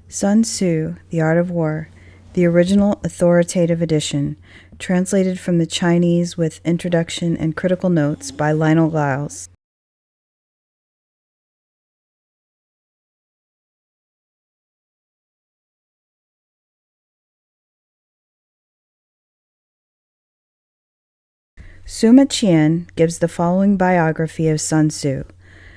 Sun Tzu, The Art of War, the original authoritative edition, translated from the Chinese with introduction and critical notes by Lionel Giles. Sima Qian gives the following biography of Sun Tzu.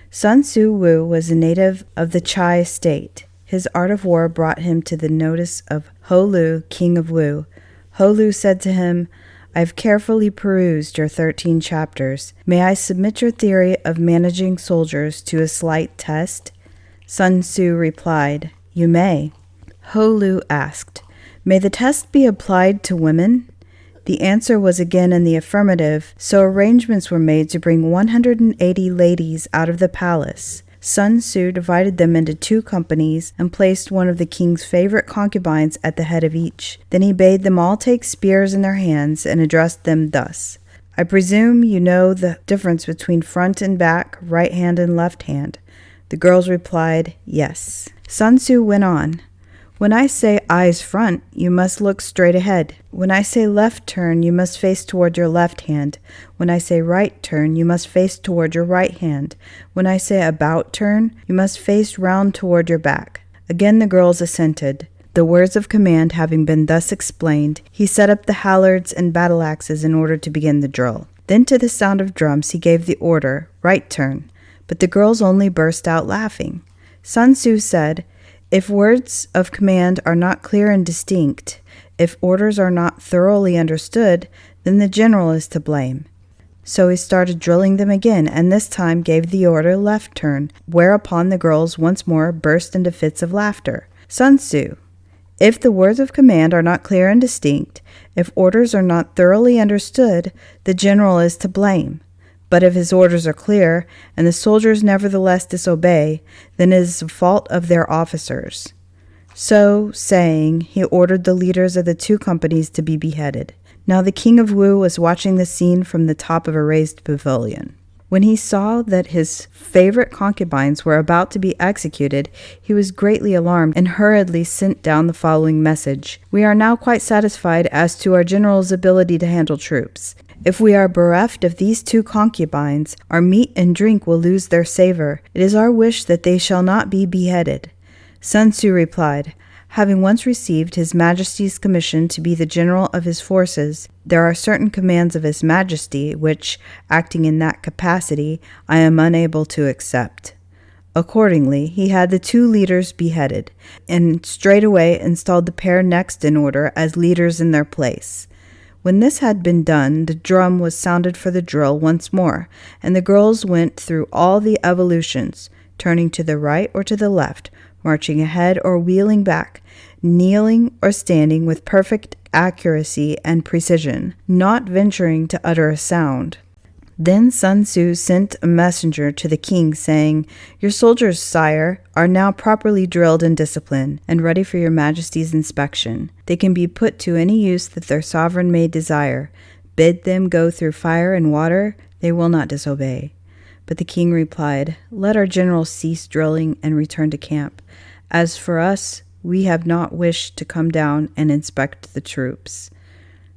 Sun Tzu Wu was a native of the Chai state. His art of war brought him to the notice of Ho Lu, king of Wu. Ho Lu said to him, "I have carefully perused your 13 chapters. May I submit your theory of managing soldiers to a slight test?" Sun Tzu replied, "You may." Ho Lu asked, "May the test be applied to women?" The answer was again in the affirmative, so arrangements were made to bring 180 ladies out of the palace. Sun Tzu divided them into 2 companies and placed one of the king's favorite concubines at the head of each. Then he bade them all take spears in their hands and addressed them thus: "I presume you know the difference between front and back, right hand and left hand." The girls replied, "Yes." Sun Tzu went on, "When I say eyes front, you must look straight ahead. When I say left turn, you must face toward your left hand. When I say right turn, you must face toward your right hand. When I say about turn, you must face round toward your back." Again the girls assented. The words of command having been thus explained, he set up the hallards and battle axes in order to begin the drill. Then to the sound of drums he gave the order, "Right turn," but the girls only burst out laughing. Sun Tzu said, "If words of command are not clear and distinct, if orders are not thoroughly understood, then the general is to blame." So he started drilling them again, and this time gave the order left turn, whereupon the girls once more burst into fits of laughter. Sun Tzu: "If the words of command are not clear and distinct, if orders are not thoroughly understood, the general is to blame. But if his orders are clear, and the soldiers nevertheless disobey, then it is the fault of their officers." So saying, he ordered the leaders of the 2 companies to be beheaded. Now the king of Wu was watching the scene from the top of a raised pavilion. When he saw that his favorite concubines were about to be executed, he was greatly alarmed and hurriedly sent down the following message: "We are now quite satisfied as to our general's ability to handle troops. If we are bereft of these 2 concubines, our meat and drink will lose their savor. It is our wish that they shall not be beheaded." Sun Tzu replied, "Having once received His Majesty's commission to be the general of his forces, there are certain commands of His Majesty which, acting in that capacity, I am unable to accept." Accordingly, he had the 2 leaders beheaded, and straightway installed the pair next in order as leaders in their place. When this had been done, the drum was sounded for the drill once more, and the girls went through all the evolutions, turning to the right or to the left, marching ahead or wheeling back, kneeling or standing with perfect accuracy and precision, not venturing to utter a sound. Then Sun Tzu sent a messenger to the king, saying, "Your soldiers, sire, are now properly drilled and disciplined, and ready for your majesty's inspection. They can be put to any use that their sovereign may desire. Bid them go through fire and water, they will not disobey." But the king replied, "Let our general cease drilling and return to camp. As for us, we have not wished to come down and inspect the troops."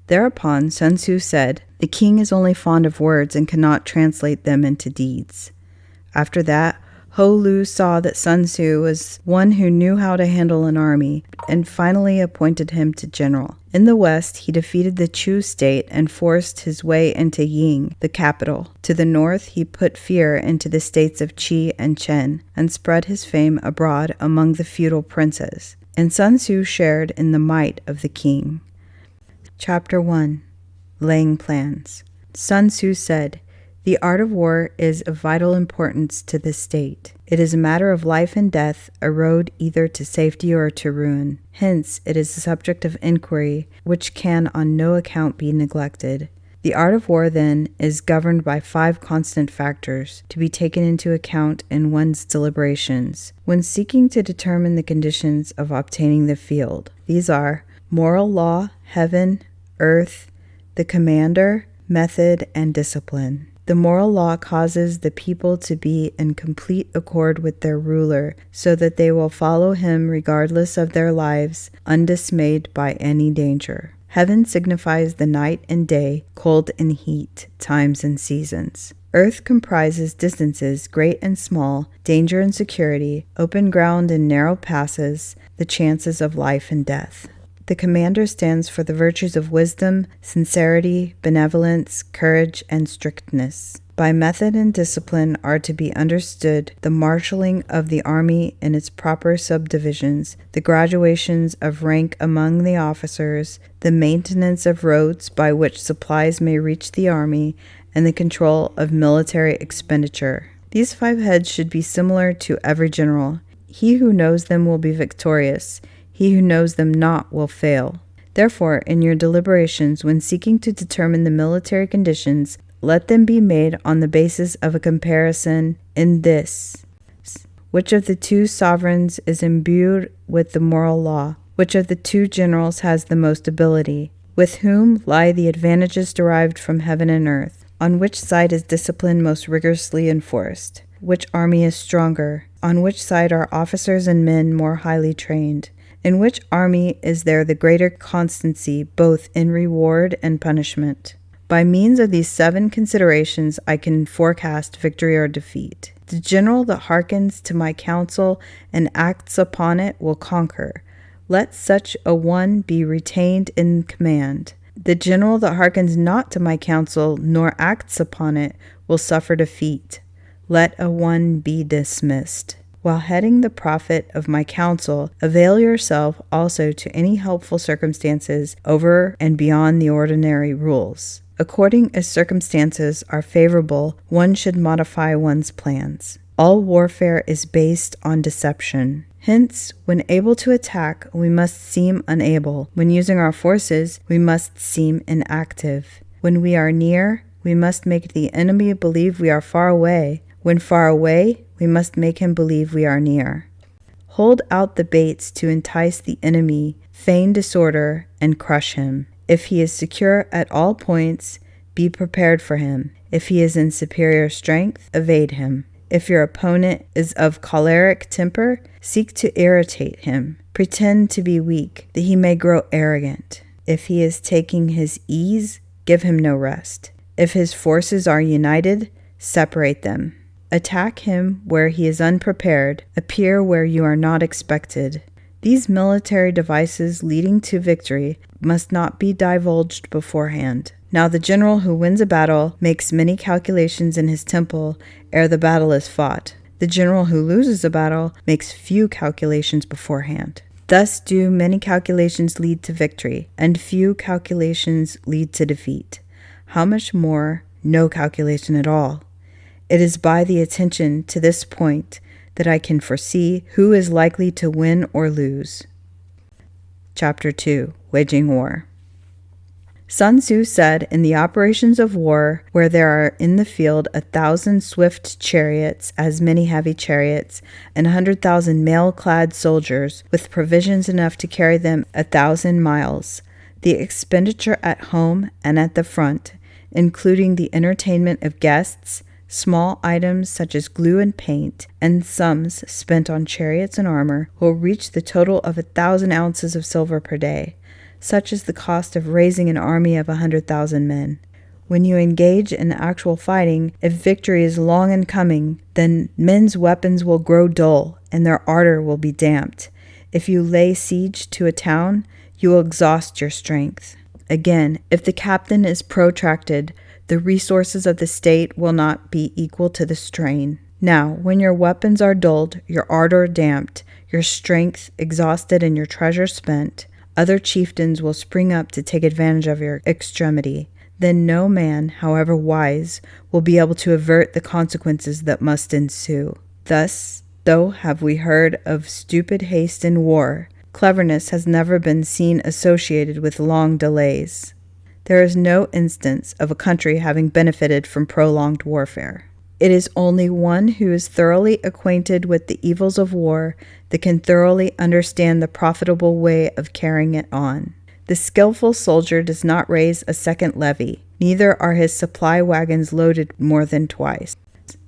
Thereupon Sun Tzu said, "The king is only fond of words and cannot translate them into deeds." After that, Ho Lu saw that Sun Tzu was one who knew how to handle an army, and finally appointed him to general. In the west, he defeated the Chu state and forced his way into Ying, the capital. To the north, he put fear into the states of Qi and Chen, and spread his fame abroad among the feudal princes. And Sun Tzu shared in the might of the king. Chapter 1. Laying Plans. Sun Tzu said, "The art of war is of vital importance to the state. It is a matter of life and death, a road either to safety or to ruin. Hence, it is a subject of inquiry which can on no account be neglected. The art of war, then, is governed by 5 constant factors, to be taken into account in one's deliberations, when seeking to determine the conditions of obtaining the field. These are moral law, heaven, earth, the commander, method, and discipline. The moral law causes the people to be in complete accord with their ruler, so that they will follow him regardless of their lives, undismayed by any danger. Heaven signifies the night and day, cold and heat, times and seasons. Earth comprises distances great and small, danger and security, open ground and narrow passes, the chances of life and death. The commander stands for the virtues of wisdom, sincerity, benevolence, courage, and strictness. By method and discipline are to be understood the marshalling of the army in its proper subdivisions, the graduations of rank among the officers, the maintenance of roads by which supplies may reach the army, and the control of military expenditure. These 5 heads should be similar to every general. He who knows them will be victorious. He who knows them not will fail. Therefore, in your deliberations, when seeking to determine the military conditions, let them be made on the basis of a comparison in this: which of the 2 sovereigns is imbued with the moral law? Which of the 2 generals has the most ability? With whom lie the advantages derived from heaven and earth? On which side is discipline most rigorously enforced? Which army is stronger? On which side are officers and men more highly trained? In which army is there the greater constancy, both in reward and punishment? By means of these 7 considerations, I can forecast victory or defeat. The general that hearkens to my counsel and acts upon it will conquer. Let such a one be retained in command. The general that hearkens not to my counsel nor acts upon it will suffer defeat. Let a one be dismissed. While heading the profit of my counsel, avail yourself also to any helpful circumstances over and beyond the ordinary rules. According as circumstances are favorable, one should modify one's plans. All warfare is based on deception. Hence, when able to attack, we must seem unable. When using our forces, we must seem inactive. When we are near, we must make the enemy believe we are far away. When far away, we must make him believe we are near. Hold out the baits to entice the enemy, feign disorder, and crush him. If he is secure at all points, be prepared for him. If he is in superior strength, evade him. If your opponent is of choleric temper, seek to irritate him. Pretend to be weak, that he may grow arrogant. If he is taking his ease, give him no rest. If his forces are united, separate them. Attack him where he is unprepared, appear where you are not expected. These military devices leading to victory must not be divulged beforehand. Now the general who wins a battle makes many calculations in his temple ere the battle is fought. The general who loses a battle makes few calculations beforehand. Thus do many calculations lead to victory, and few calculations lead to defeat. How much more no calculation at all? It is by the attention to this point that I can foresee who is likely to win or lose. Chapter 2. Waging War. Sun Tzu said, in the operations of war, where there are in the field 1,000 swift chariots, as many heavy chariots, and 100,000 mail-clad soldiers, with provisions enough to carry them 1,000 miles, the expenditure at home and at the front, including the entertainment of guests, small items such as glue and paint, and sums spent on chariots and armor, will reach the total of 1,000 ounces of silver per day. Such is the cost of raising an army of 100,000 men. When you engage in actual fighting, if victory is long in coming, then men's weapons will grow dull, and their ardor will be damped. If you lay siege to a town, you will exhaust your strength. Again, if the captain is protracted, the resources of the state will not be equal to the strain. Now, when your weapons are dulled, your ardor damped, your strength exhausted, and your treasure spent, other chieftains will spring up to take advantage of your extremity. Then no man, however wise, will be able to avert the consequences that must ensue. Thus, though have we heard of stupid haste in war, cleverness has never been seen associated with long delays. There is no instance of a country having benefited from prolonged warfare. It is only one who is thoroughly acquainted with the evils of war that can thoroughly understand the profitable way of carrying it on. The skillful soldier does not raise a second levy, neither are his supply wagons loaded more than twice.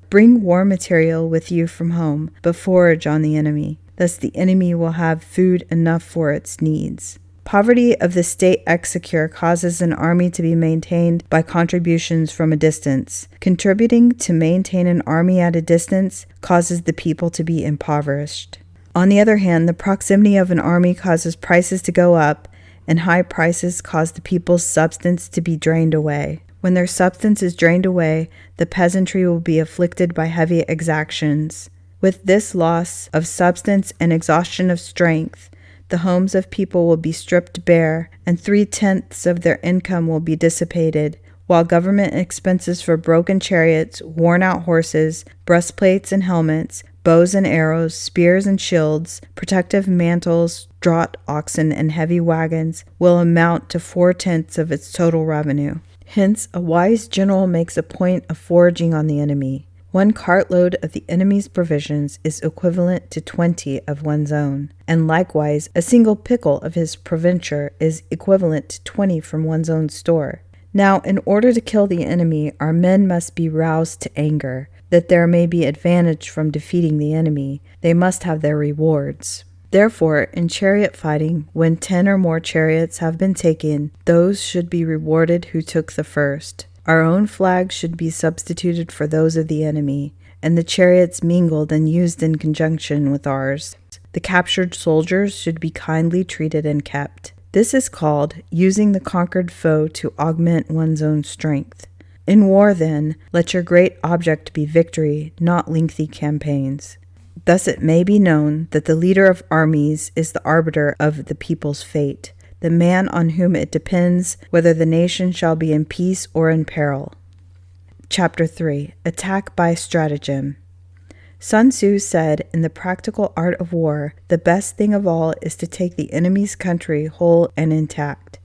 Bring war material with you from home, but forage on the enemy. Thus the enemy will have food enough for its needs. Poverty of the state exchequer causes an army to be maintained by contributions from a distance. Contributing to maintain an army at a distance causes the people to be impoverished. On the other hand, the proximity of an army causes prices to go up, and high prices cause the people's substance to be drained away. When their substance is drained away, the peasantry will be afflicted by heavy exactions. With this loss of substance and exhaustion of strength, the homes of people will be stripped bare, and 3/10 of their income will be dissipated, while government expenses for broken chariots, worn-out horses, breastplates and helmets, bows and arrows, spears and shields, protective mantles, draught oxen, and heavy wagons will amount to 4/10 of its total revenue. Hence, a wise general makes a point of foraging on the enemy. 1 cartload of the enemy's provisions is equivalent to 20 of one's own, and likewise a single pickle of his proventure is equivalent to 20 from one's own store. Now, in order to kill the enemy, our men must be roused to anger. That there may be advantage from defeating the enemy, they must have their rewards. Therefore, in chariot fighting, when 10 or more chariots have been taken, those should be rewarded who took the first. Our own flags should be substituted for those of the enemy, and the chariots mingled and used in conjunction with ours. The captured soldiers should be kindly treated and kept. This is called using the conquered foe to augment one's own strength. In war, then, let your great object be victory, not lengthy campaigns. Thus it may be known that the leader of armies is the arbiter of the people's fate, the man on whom it depends whether the nation shall be in peace or in peril. Chapter 3. Attack by Stratagem. Sun Tzu said, in the practical art of war, the best thing of all is to take the enemy's country whole and intact.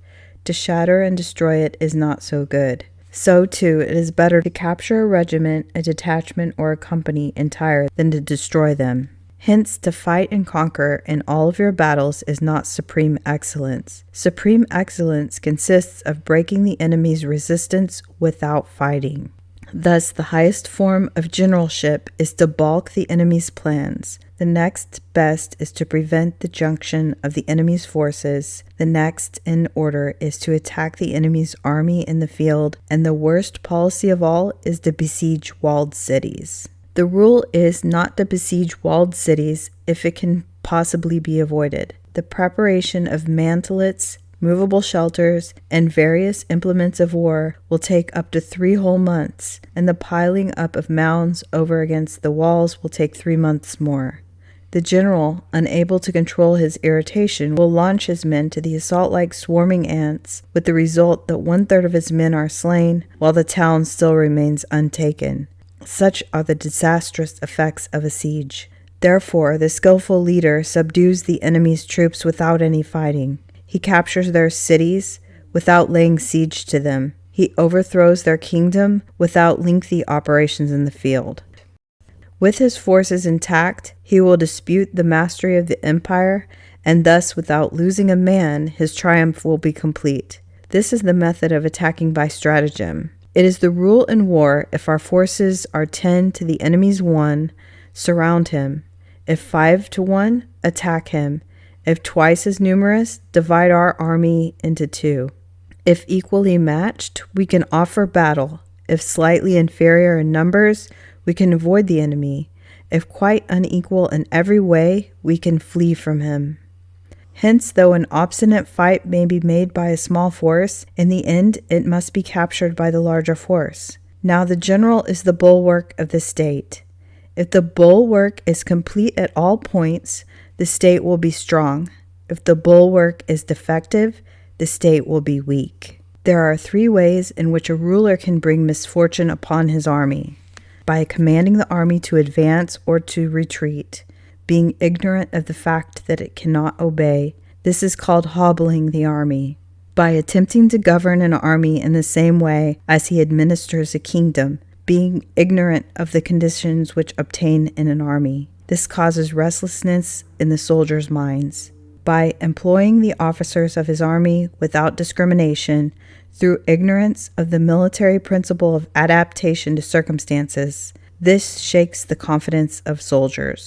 To shatter and destroy it is not so good. So, too, it is better to capture a regiment, a detachment, or a company entire than to destroy them. Hence, to fight and conquer in all of your battles is not supreme excellence. Supreme excellence consists of breaking the enemy's resistance without fighting. Thus, the highest form of generalship is to balk the enemy's plans. The next best is to prevent the junction of the enemy's forces. The next in order is to attack the enemy's army in the field. And the worst policy of all is to besiege walled cities. The rule is not to besiege walled cities if it can possibly be avoided. The preparation of mantlets, movable shelters, and various implements of war will take up to 3 whole months, and the piling up of mounds over against the walls will take 3 months more. The general, unable to control his irritation, will launch his men to the assault like swarming ants, with the result that 1/3 of his men are slain, while the town still remains untaken. Such are the disastrous effects of a siege. Therefore, the skillful leader subdues the enemy's troops without any fighting. He captures their cities without laying siege to them. He overthrows their kingdom without lengthy operations in the field. With his forces intact, he will dispute the mastery of the empire, and thus, without losing a man, his triumph will be complete. This is the method of attacking by stratagem. It is the rule in war: if our forces are 10 to the enemy's 1, surround him. If 5 to 1, attack him. If twice as numerous, divide our army into 2. If equally matched, we can offer battle. If slightly inferior in numbers, we can avoid the enemy. If quite unequal in every way, we can flee from him. Hence, though an obstinate fight may be made by a small force, in the end it must be captured by the larger force. Now the general is the bulwark of the state. If the bulwark is complete at all points, the state will be strong. If the bulwark is defective, the state will be weak. There are 3 ways in which a ruler can bring misfortune upon his army: by commanding the army to advance or to retreat, being ignorant of the fact that it cannot obey. This is called hobbling the army. By attempting to govern an army in the same way as he administers a kingdom, being ignorant of the conditions which obtain in an army. This causes restlessness in the soldiers' minds. by employing the officers of his army without discrimination through ignorance of the military principle of adaptation to circumstances. This shakes the confidence of soldiers.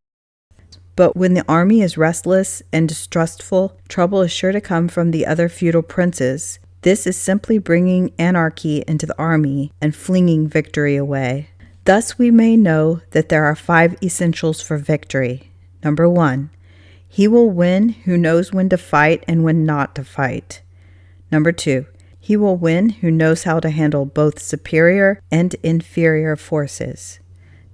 But when the army is restless and distrustful, trouble is sure to come from the other feudal princes. This is simply bringing anarchy into the army and flinging victory away. Thus we may know that there are 5 essentials for victory. Number 1, he will win who knows when to fight and when not to fight. Number 2, he will win who knows how to handle both superior and inferior forces.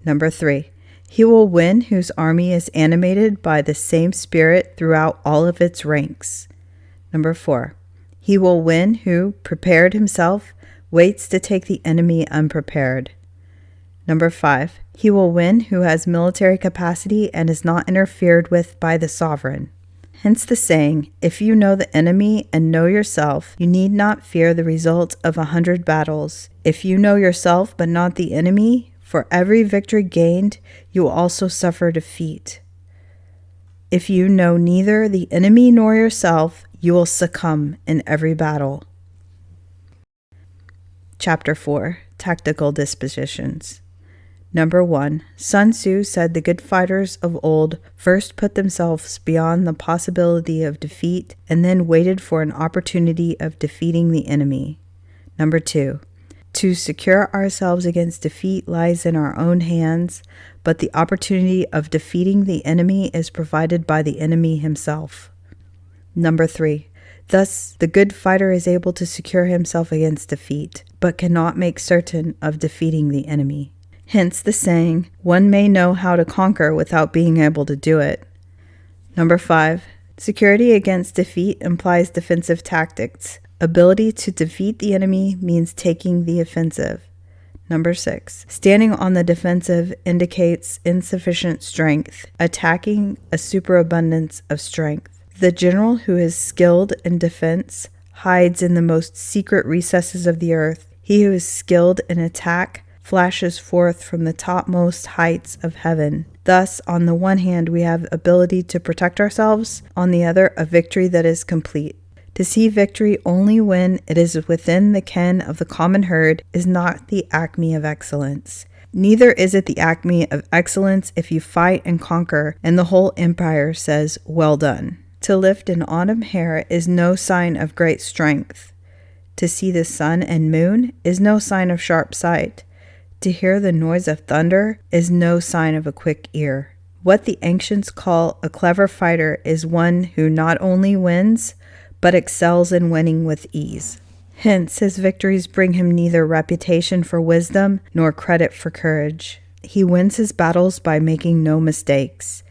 Number 3, he will win whose army is animated by the same spirit throughout all of its ranks. Number 4, he will win who, prepared himself, waits to take the enemy unprepared. Number 5, he will win who has military capacity and is not interfered with by the sovereign. Hence the saying, if you know the enemy and know yourself, you need not fear the result of 100 battles. If you know yourself but not the enemy, for every victory gained, you will also suffer defeat. If you know neither the enemy nor yourself, you will succumb in every battle. Chapter 4, Tactical Dispositions. Number 1, Sun Tzu said the good fighters of old first put themselves beyond the possibility of defeat and then waited for an opportunity of defeating the enemy. Number 2, to secure ourselves against defeat lies in our own hands, but the opportunity of defeating the enemy is provided by the enemy himself. Number 3, thus the good fighter is able to secure himself against defeat, but cannot make certain of defeating the enemy. Hence the saying, one may know how to conquer without being able to do it. Number 5, security against defeat implies defensive tactics. Ability to defeat the enemy means taking the offensive. Number 6, standing on the defensive indicates insufficient strength, attacking a superabundance of strength. The general who is skilled in defense hides in the most secret recesses of the earth. He who is skilled in attack flashes forth from the topmost heights of heaven. Thus, on the one hand, we have ability to protect ourselves, on the other, a victory that is complete. To see victory only when it is within the ken of the common herd is not the acme of excellence. Neither is it the acme of excellence if you fight and conquer, and the whole empire says, well done. To lift an autumn hair is no sign of great strength. To see the sun and moon is no sign of sharp sight. To hear the noise of thunder is no sign of a quick ear. What the ancients call a clever fighter is one who not only wins, but excels in winning with ease. Hence, his victories bring him neither reputation for wisdom nor credit for courage. He wins his battles by making no mistakes.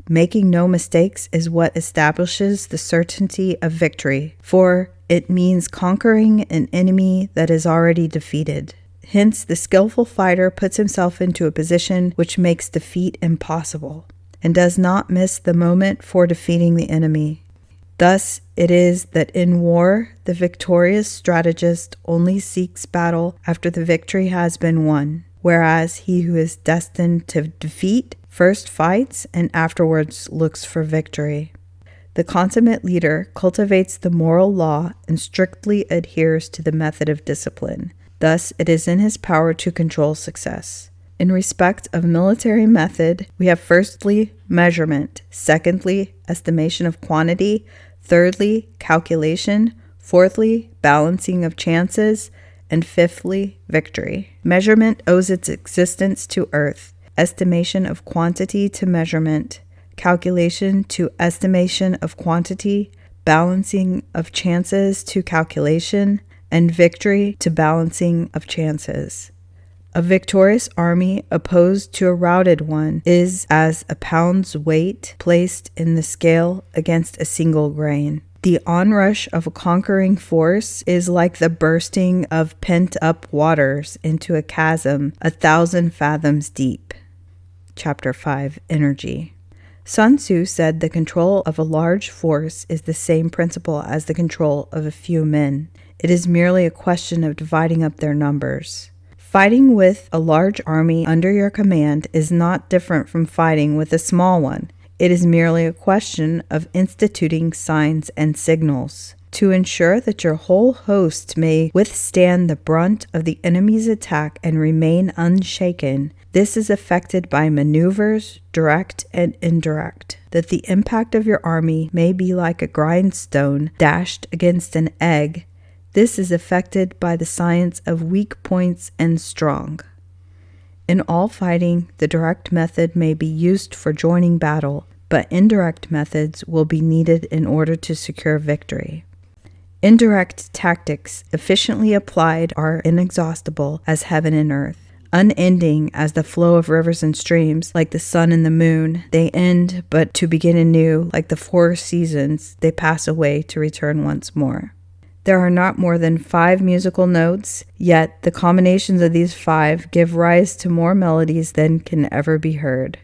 Making no mistakes is what establishes the certainty of victory, for it means conquering an enemy that is already defeated. Hence, the skillful fighter puts himself into a position which makes defeat impossible, and does not miss the moment for defeating the enemy. Thus, it is that in war, the victorious strategist only seeks battle after the victory has been won, whereas he who is destined to defeat first fights and afterwards looks for victory. The consummate leader cultivates the moral law and strictly adheres to the method of discipline. Thus, it is in his power to control success. In respect of military method, we have firstly, measurement, secondly, estimation of quantity, thirdly, calculation, fourthly, balancing of chances, and fifthly, victory. Measurement owes its existence to earth, estimation of quantity to measurement, calculation to estimation of quantity, balancing of chances to calculation, and victory to balancing of chances. A victorious army opposed to a routed one is as a pound's weight placed in the scale against a single grain. The onrush of a conquering force is like the bursting of pent-up waters into a chasm 1,000 fathoms deep. Chapter 5, Energy. Sun Tzu said the control of a large force is the same principle as the control of a few men. It is merely a question of dividing up their numbers. Fighting with a large army under your command is not different from fighting with a small one. It is merely a question of instituting signs and signals. To ensure that your whole host may withstand the brunt of the enemy's attack and remain unshaken, this is effected by maneuvers, direct and indirect, that the impact of your army may be like a grindstone dashed against an egg. This is effected by the science of weak points and strong. In all fighting, the direct method may be used for joining battle, but indirect methods will be needed in order to secure victory. Indirect tactics, efficiently applied, are inexhaustible as heaven and earth. Unending as the flow of rivers and streams, like the sun and the moon, they end, but to begin anew, like the 4 seasons, they pass away to return once more. There are not more than 5 musical notes, yet the combinations of these 5 give rise to more melodies than can ever be heard.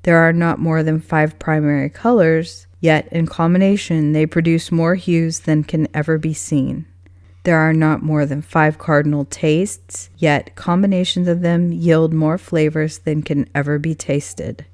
There are not more than 5 primary colors, yet in combination they produce more hues than can ever be seen. There are not more than 5 cardinal tastes, yet combinations of them yield more flavors than can ever be tasted.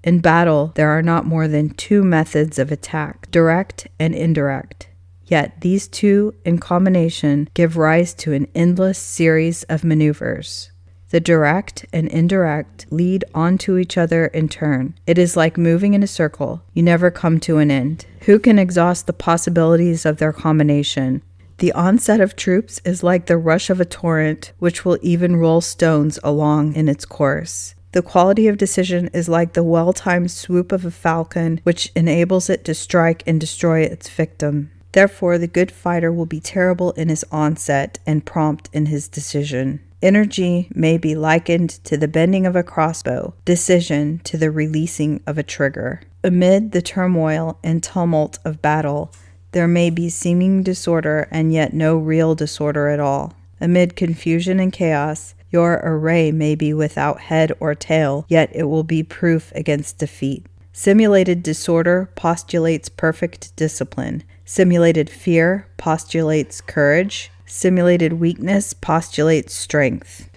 In battle, there are not more than 2 methods of attack, direct and indirect, yet these 2 in combination give rise to an endless series of maneuvers. The direct and indirect lead onto each other in turn. It is like moving in a circle. You never come to an end. Who can exhaust the possibilities of their combination? The onset of troops is like the rush of a torrent, which will even roll stones along in its course. The quality of decision is like the well-timed swoop of a falcon, which enables it to strike and destroy its victim. Therefore, the good fighter will be terrible in his onset and prompt in his decision. Energy may be likened to the bending of a crossbow, decision to the releasing of a trigger. Amid the turmoil and tumult of battle, there may be seeming disorder and yet no real disorder at all. Amid confusion and chaos, your array may be without head or tail, yet it will be proof against defeat. Simulated disorder postulates perfect discipline. Simulated fear postulates courage. Simulated weakness postulates strength.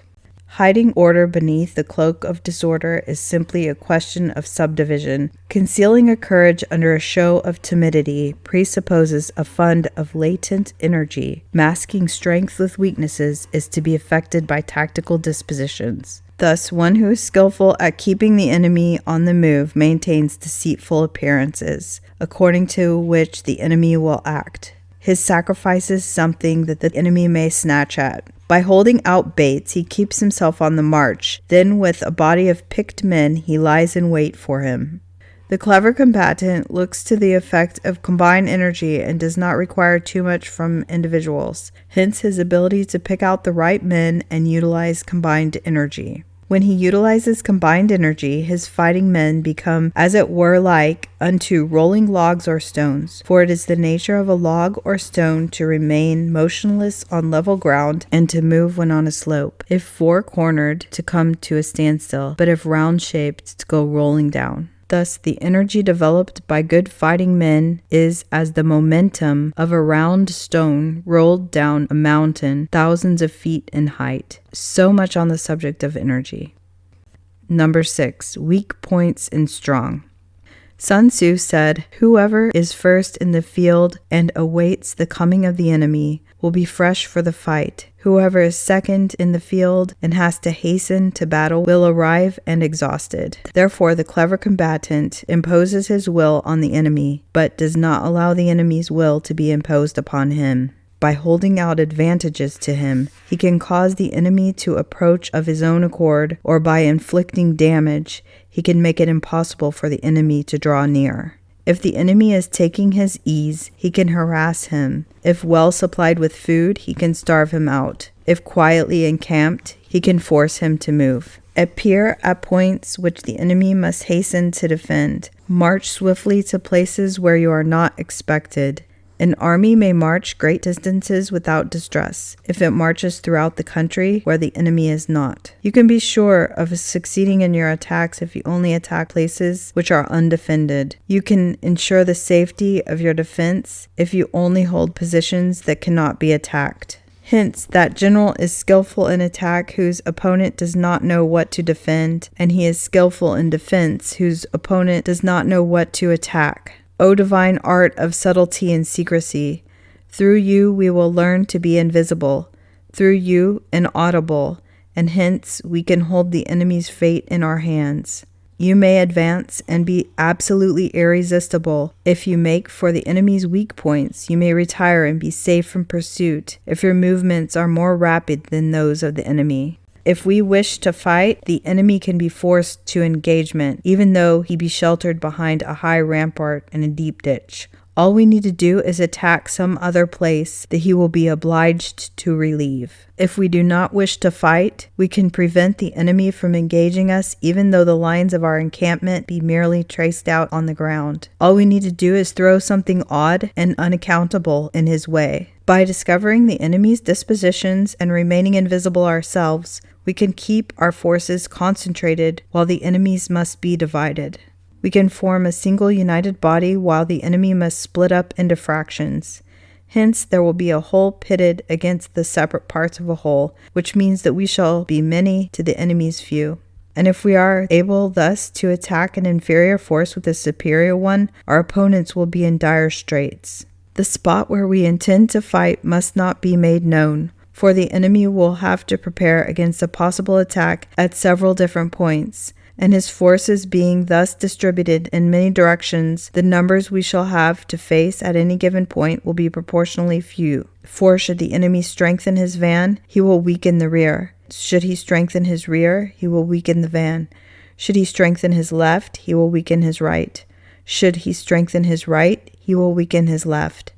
Hiding order beneath the cloak of disorder is simply a question of subdivision. Concealing a courage under a show of timidity presupposes a fund of latent energy. Masking strength with weaknesses is to be effected by tactical dispositions. Thus, one who is skillful at keeping the enemy on the move maintains deceitful appearances, according to which the enemy will act. His sacrifices something that the enemy may snatch at. By holding out baits, he keeps himself on the march. Then with a body of picked men, he lies in wait for him. The clever combatant looks to the effect of combined energy and does not require too much from individuals. Hence his ability to pick out the right men and utilize combined energy. When he utilizes combined energy, his fighting men become, as it were, like unto rolling logs or stones. For it is the nature of a log or stone to remain motionless on level ground and to move when on a slope, if four-cornered, to come to a standstill, but if round-shaped, to go rolling down. Thus, the energy developed by good fighting men is as the momentum of a round stone rolled down a mountain thousands of feet in height. So much on the subject of energy. Number 6. Weak points in strong. Sun Tzu said, "Whoever is first in the field and awaits the coming of the enemy will be fresh for the fight. Whoever is second in the field and has to hasten to battle will arrive and exhausted." Therefore, the clever combatant imposes his will on the enemy, but does not allow the enemy's will to be imposed upon him. By holding out advantages to him, he can cause the enemy to approach of his own accord, or by inflicting damage, he can make it impossible for the enemy to draw near. If the enemy is taking his ease, he can harass him. If well supplied with food, he can starve him out. If quietly encamped, he can force him to move. Appear at points which the enemy must hasten to defend. March swiftly to places where you are not expected. An army may march great distances without distress, if it marches throughout the country where the enemy is not. You can be sure of succeeding in your attacks if you only attack places which are undefended. You can ensure the safety of your defense if you only hold positions that cannot be attacked. Hence, that general is skillful in attack whose opponent does not know what to defend, and he is skillful in defense whose opponent does not know what to attack. O divine art of subtlety and secrecy, through you we will learn to be invisible, through you inaudible, and hence we can hold the enemy's fate in our hands. You may advance and be absolutely irresistible. If you make for the enemy's weak points, you may retire and be safe from pursuit if your movements are more rapid than those of the enemy. If we wish to fight, the enemy can be forced to engagement, even though he be sheltered behind a high rampart and a deep ditch. All we need to do is attack some other place that he will be obliged to relieve. If we do not wish to fight, we can prevent the enemy from engaging us even though the lines of our encampment be merely traced out on the ground. All we need to do is throw something odd and unaccountable in his way. By discovering the enemy's dispositions and remaining invisible ourselves, we can keep our forces concentrated while the enemy's must be divided. We can form a single united body while the enemy must split up into fractions. Hence, there will be a whole pitted against the separate parts of a whole, which means that we shall be many to the enemy's few. And if we are able thus to attack an inferior force with a superior one, our opponents will be in dire straits. The spot where we intend to fight must not be made known, for the enemy will have to prepare against a possible attack at several different points. And his forces being thus distributed in many directions, the numbers we shall have to face at any given point will be proportionally few. For should the enemy strengthen his van, he will weaken the rear. Should he strengthen his rear, he will weaken the van. Should he strengthen his left, he will weaken his right. Should he strengthen his right, he will weaken his left.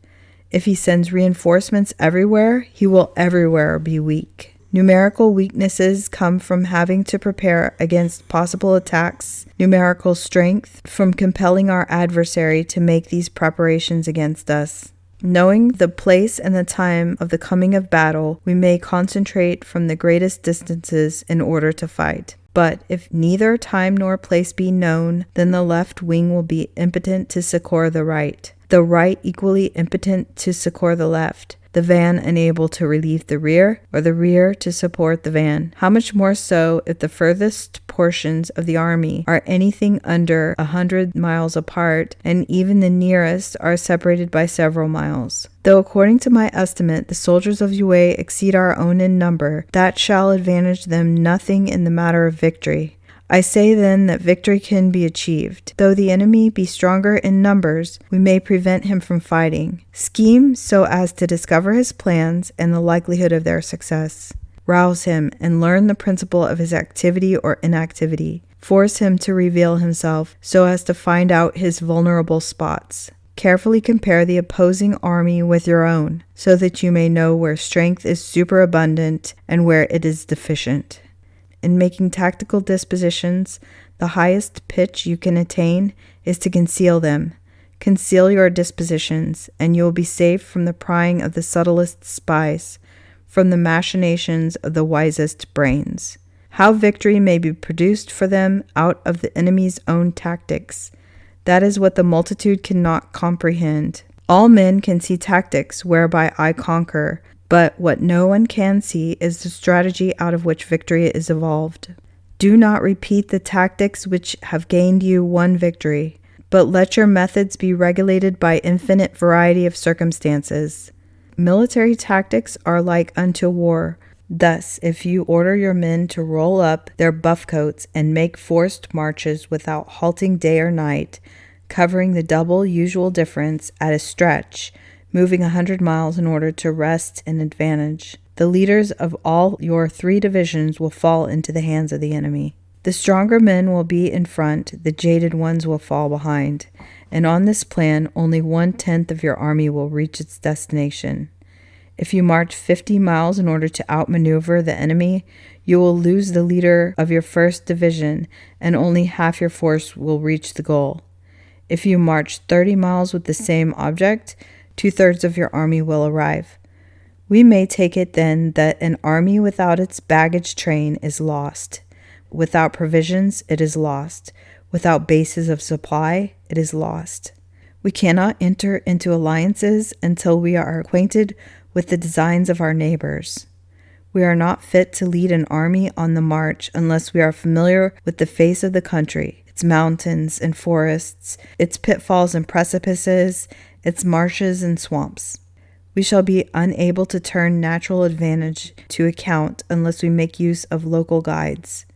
If he sends reinforcements everywhere, he will everywhere be weak. Numerical weaknesses come from having to prepare against possible attacks, numerical strength from compelling our adversary to make these preparations against us. Knowing the place and the time of the coming of battle, we may concentrate from the greatest distances in order to fight. But if neither time nor place be known, then the left wing will be impotent to succor the right, the right equally impotent to succor the left, the van unable to relieve the rear, or the rear to support the van. How much more so if the furthest portions of the army are anything under 100 miles apart, and even the nearest are separated by several miles. Though according to my estimate the soldiers of Yue exceed our own in number, that shall advantage them nothing in the matter of victory. I say then that victory can be achieved. Though the enemy be stronger in numbers, we may prevent him from fighting. Scheme so as to discover his plans and the likelihood of their success. Rouse him and learn the principle of his activity or inactivity. Force him to reveal himself so as to find out his vulnerable spots. Carefully compare the opposing army with your own, so that you may know where strength is superabundant and where it is deficient. In making tactical dispositions, the highest pitch you can attain is to conceal them. Conceal your dispositions, and you will be safe from the prying of the subtlest spies, from the machinations of the wisest brains. How victory may be produced for them out of the enemy's own tactics, that is what the multitude cannot comprehend. All men can see tactics whereby I conquer, but what no one can see is the strategy out of which victory is evolved. Do not repeat the tactics which have gained you one victory, but let your methods be regulated by infinite variety of circumstances. Military tactics are like unto war. Thus, if you order your men to roll up their buff coats and make forced marches without halting day or night, covering the double usual difference at a stretch, moving 100 miles in order to wrest an advantage, the leaders of all your 3 divisions will fall into the hands of the enemy. The stronger men will be in front, the jaded ones will fall behind, and on this plan only 1/10 of your army will reach its destination. If you march 50 miles in order to outmaneuver the enemy, you will lose the leader of your 1st division, and only half your force will reach the goal. If you march 30 miles with the same object, 2/3 of your army will arrive. We may take it then that an army without its baggage train is lost. Without provisions, it is lost. Without bases of supply, it is lost. We cannot enter into alliances until we are acquainted with the designs of our neighbors. We are not fit to lead an army on the march unless we are familiar with the face of the country, its mountains and forests, its pitfalls and precipices, its marshes and swamps. We shall be unable to turn natural advantage to account unless we make use of local guides.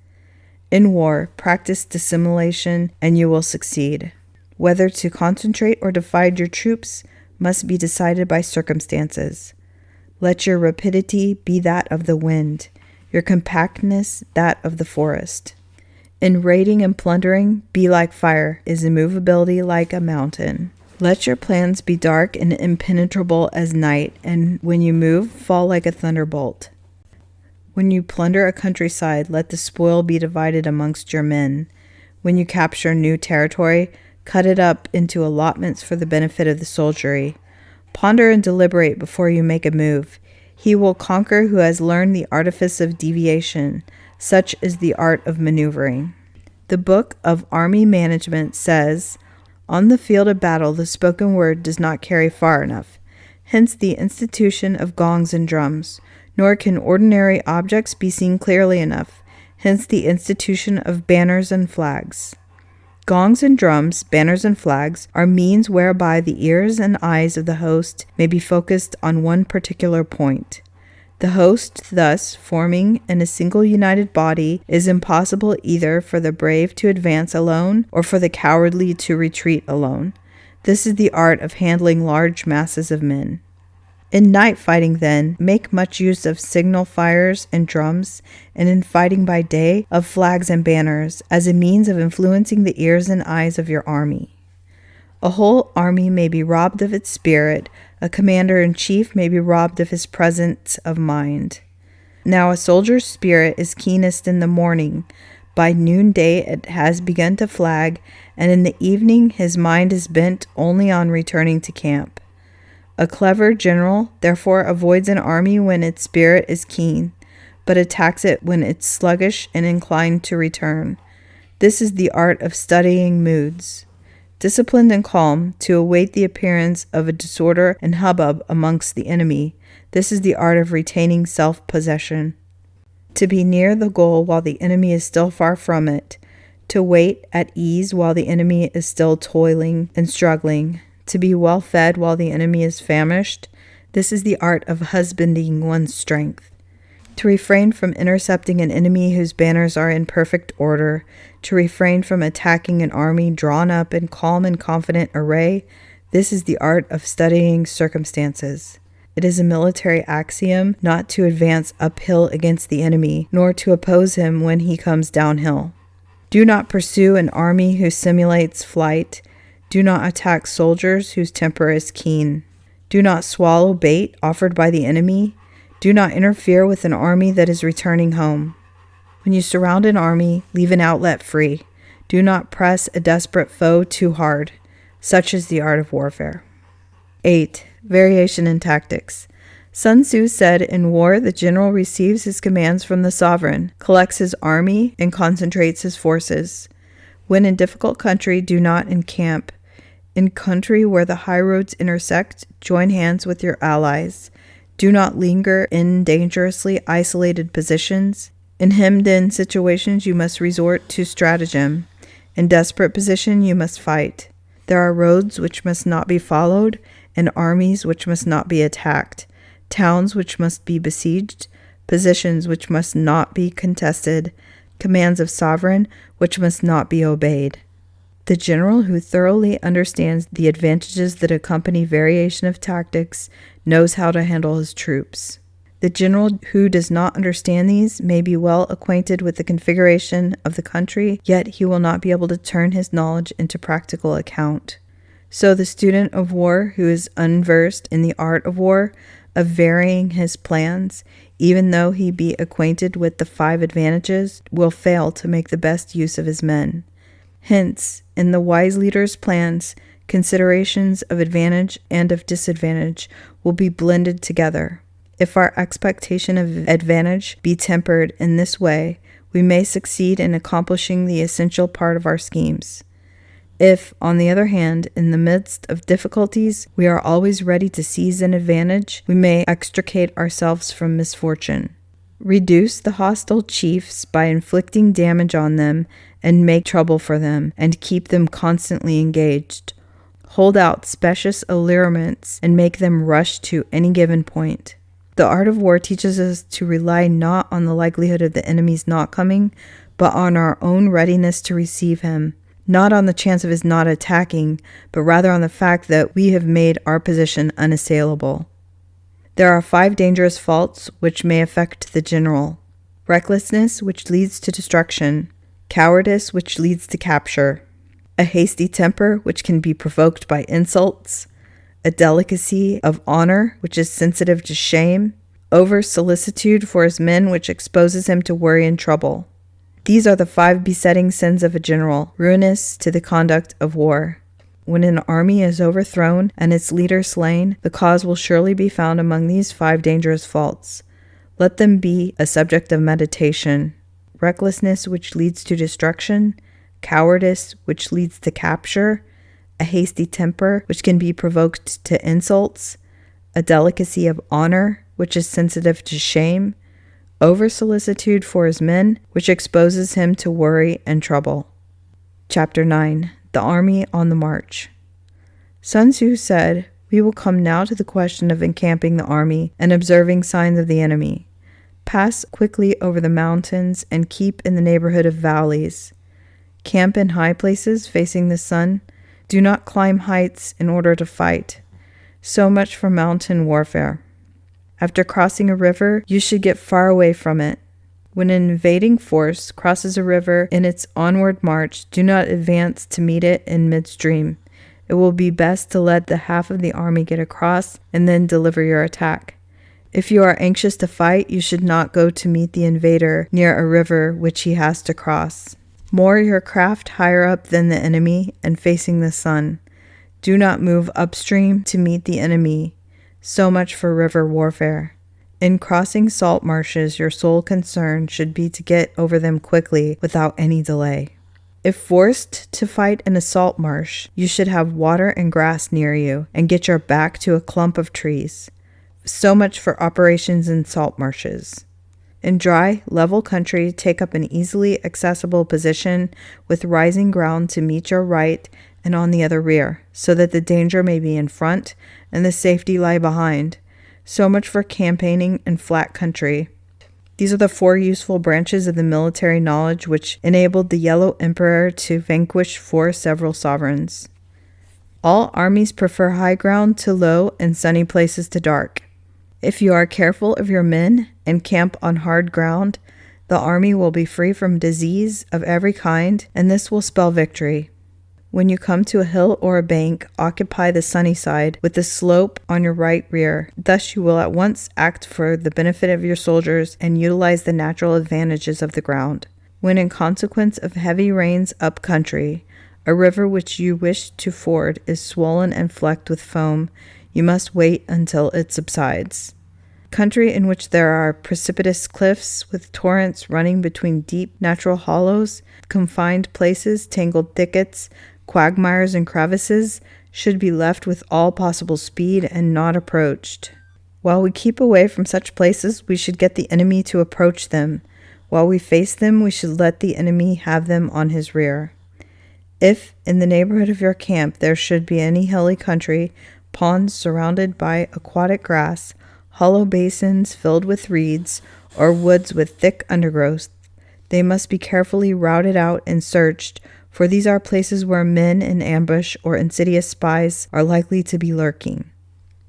In war, practice dissimulation and you will succeed. Whether to concentrate or divide your troops must be decided by circumstances. Let your rapidity be that of the wind, your compactness that of the forest. In raiding and plundering, be like fire, is immovability like a mountain. Let your plans be dark and impenetrable as night, and when you move, fall like a thunderbolt. When you plunder a countryside, let the spoil be divided amongst your men. When you capture new territory, cut it up into allotments for the benefit of the soldiery. Ponder and deliberate before you make a move. He will conquer who has learned the artifice of deviation. Such is the art of maneuvering. The Book of Army Management says, "On the field of battle, the spoken word does not carry far enough. Hence the institution of gongs and drums. Nor can ordinary objects be seen clearly enough. Hence the institution of banners and flags." Gongs and drums, banners and flags, are means whereby the ears and eyes of the host may be focused on one particular point. The host, thus forming in a single united body, is impossible either for the brave to advance alone or for the cowardly to retreat alone. This is the art of handling large masses of men. In night fighting, then, make much use of signal fires and drums, and in fighting by day, of flags and banners, as a means of influencing the ears and eyes of your army. A whole army may be robbed of its spirit, a commander-in-chief may be robbed of his presence of mind. Now a soldier's spirit is keenest in the morning, by noonday it has begun to flag, and in the evening his mind is bent only on returning to camp. A clever general, therefore, avoids an army when its spirit is keen, but attacks it when it's sluggish and inclined to return. This is the art of studying moods. Disciplined and calm, to await the appearance of a disorder and hubbub amongst the enemy. This is the art of retaining self-possession. To be near the goal while the enemy is still far from it. To wait at ease while the enemy is still toiling and struggling. To be well fed while the enemy is famished. This is the art of husbanding one's strength. To refrain from intercepting an enemy whose banners are in perfect order. To refrain from attacking an army drawn up in calm and confident array. This is the art of studying circumstances. It is a military axiom not to advance uphill against the enemy, nor to oppose him when he comes downhill. Do not pursue an army who simulates flight. Do not attack soldiers whose temper is keen. Do not swallow bait offered by the enemy. Do not interfere with an army that is returning home. When you surround an army, leave an outlet free. Do not press a desperate foe too hard. Such is the art of warfare. 8. Variation in tactics. Sun Tzu said, in war, the general receives his commands from the sovereign, collects his army, and concentrates his forces. When in difficult country, do not encamp. In country where the high roads intersect, join hands with your allies. Do not linger in dangerously isolated positions. In hemmed-in situations, you must resort to stratagem. In desperate position, you must fight. There are roads which must not be followed, and armies which must not be attacked, towns which must be besieged, positions which must not be contested, commands of sovereign which must not be obeyed. The general who thoroughly understands the advantages that accompany variation of tactics knows how to handle his troops. The general who does not understand these may be well acquainted with the configuration of the country, yet he will not be able to turn his knowledge into practical account. So the student of war who is unversed in the art of war, of varying his plans, even though he be acquainted with the 5 advantages, will fail to make the best use of his men. Hence, in the wise leader's plans, considerations of advantage and of disadvantage will be blended together. If our expectation of advantage be tempered in this way, we may succeed in accomplishing the essential part of our schemes. If, on the other hand, in the midst of difficulties, we are always ready to seize an advantage, we may extricate ourselves from misfortune. Reduce the hostile chiefs by inflicting damage on them and make trouble for them, and keep them constantly engaged. Hold out specious allurements and make them rush to any given point. The art of war teaches us to rely not on the likelihood of the enemy's not coming, but on our own readiness to receive him, not on the chance of his not attacking, but rather on the fact that we have made our position unassailable. There are 5 dangerous faults which may affect the general: recklessness, which leads to destruction; cowardice, which leads to capture; a hasty temper, which can be provoked by insults; a delicacy of honor, which is sensitive to shame; over-solicitude for his men, which exposes him to worry and trouble. These are the 5 besetting sins of a general, ruinous to the conduct of war. When an army is overthrown and its leader slain, the cause will surely be found among these 5 dangerous faults. Let them be a subject of meditation: recklessness, which leads to destruction; cowardice, which leads to capture; a hasty temper, which can be provoked to insults; a delicacy of honor, which is sensitive to shame; over-solicitude for his men, which exposes him to worry and trouble. Chapter 9. The Army on the March. Sun Tzu said, "We will come now to the question of encamping the army and observing signs of the enemy. Pass quickly over the mountains and keep in the neighborhood of valleys. Camp in high places facing the sun. Do not climb heights in order to fight." So much for mountain warfare. After crossing a river, you should get far away from it. When an invading force crosses a river in its onward march, do not advance to meet it in midstream. It will be best to let the half of the army get across and then deliver your attack. If you are anxious to fight, you should not go to meet the invader near a river which he has to cross. Moor your craft higher up than the enemy and facing the sun. Do not move upstream to meet the enemy. So much for river warfare. In crossing salt marshes, your sole concern should be to get over them quickly without any delay. If forced to fight in a salt marsh, you should have water and grass near you and get your back to a clump of trees. So much for operations in salt marshes. In dry, level country, take up an easily accessible position with rising ground to meet your right and on the other rear, so that the danger may be in front and the safety lie behind. So much for campaigning in flat country. These are the 4 useful branches of the military knowledge which enabled the Yellow Emperor to vanquish 4 several sovereigns. All armies prefer high ground to low and sunny places to dark. If you are careful of your men and camp on hard ground, the army will be free from disease of every kind, and this will spell victory. When you come to a hill or a bank, occupy the sunny side with the slope on your right rear. Thus you will at once act for the benefit of your soldiers and utilize the natural advantages of the ground. When in consequence of heavy rains up country, a river which you wish to ford is swollen and flecked with foam, you must wait until it subsides. Country in which there are precipitous cliffs with torrents running between deep natural hollows, confined places, tangled thickets, quagmires and crevices, should be left with all possible speed and not approached. While we keep away from such places, we should get the enemy to approach them. While we face them, we should let the enemy have them on his rear. If, in the neighborhood of your camp, there should be any hilly country, ponds surrounded by aquatic grass, hollow basins filled with reeds, or woods with thick undergrowth, they must be carefully routed out and searched, for these are places where men in ambush or insidious spies are likely to be lurking.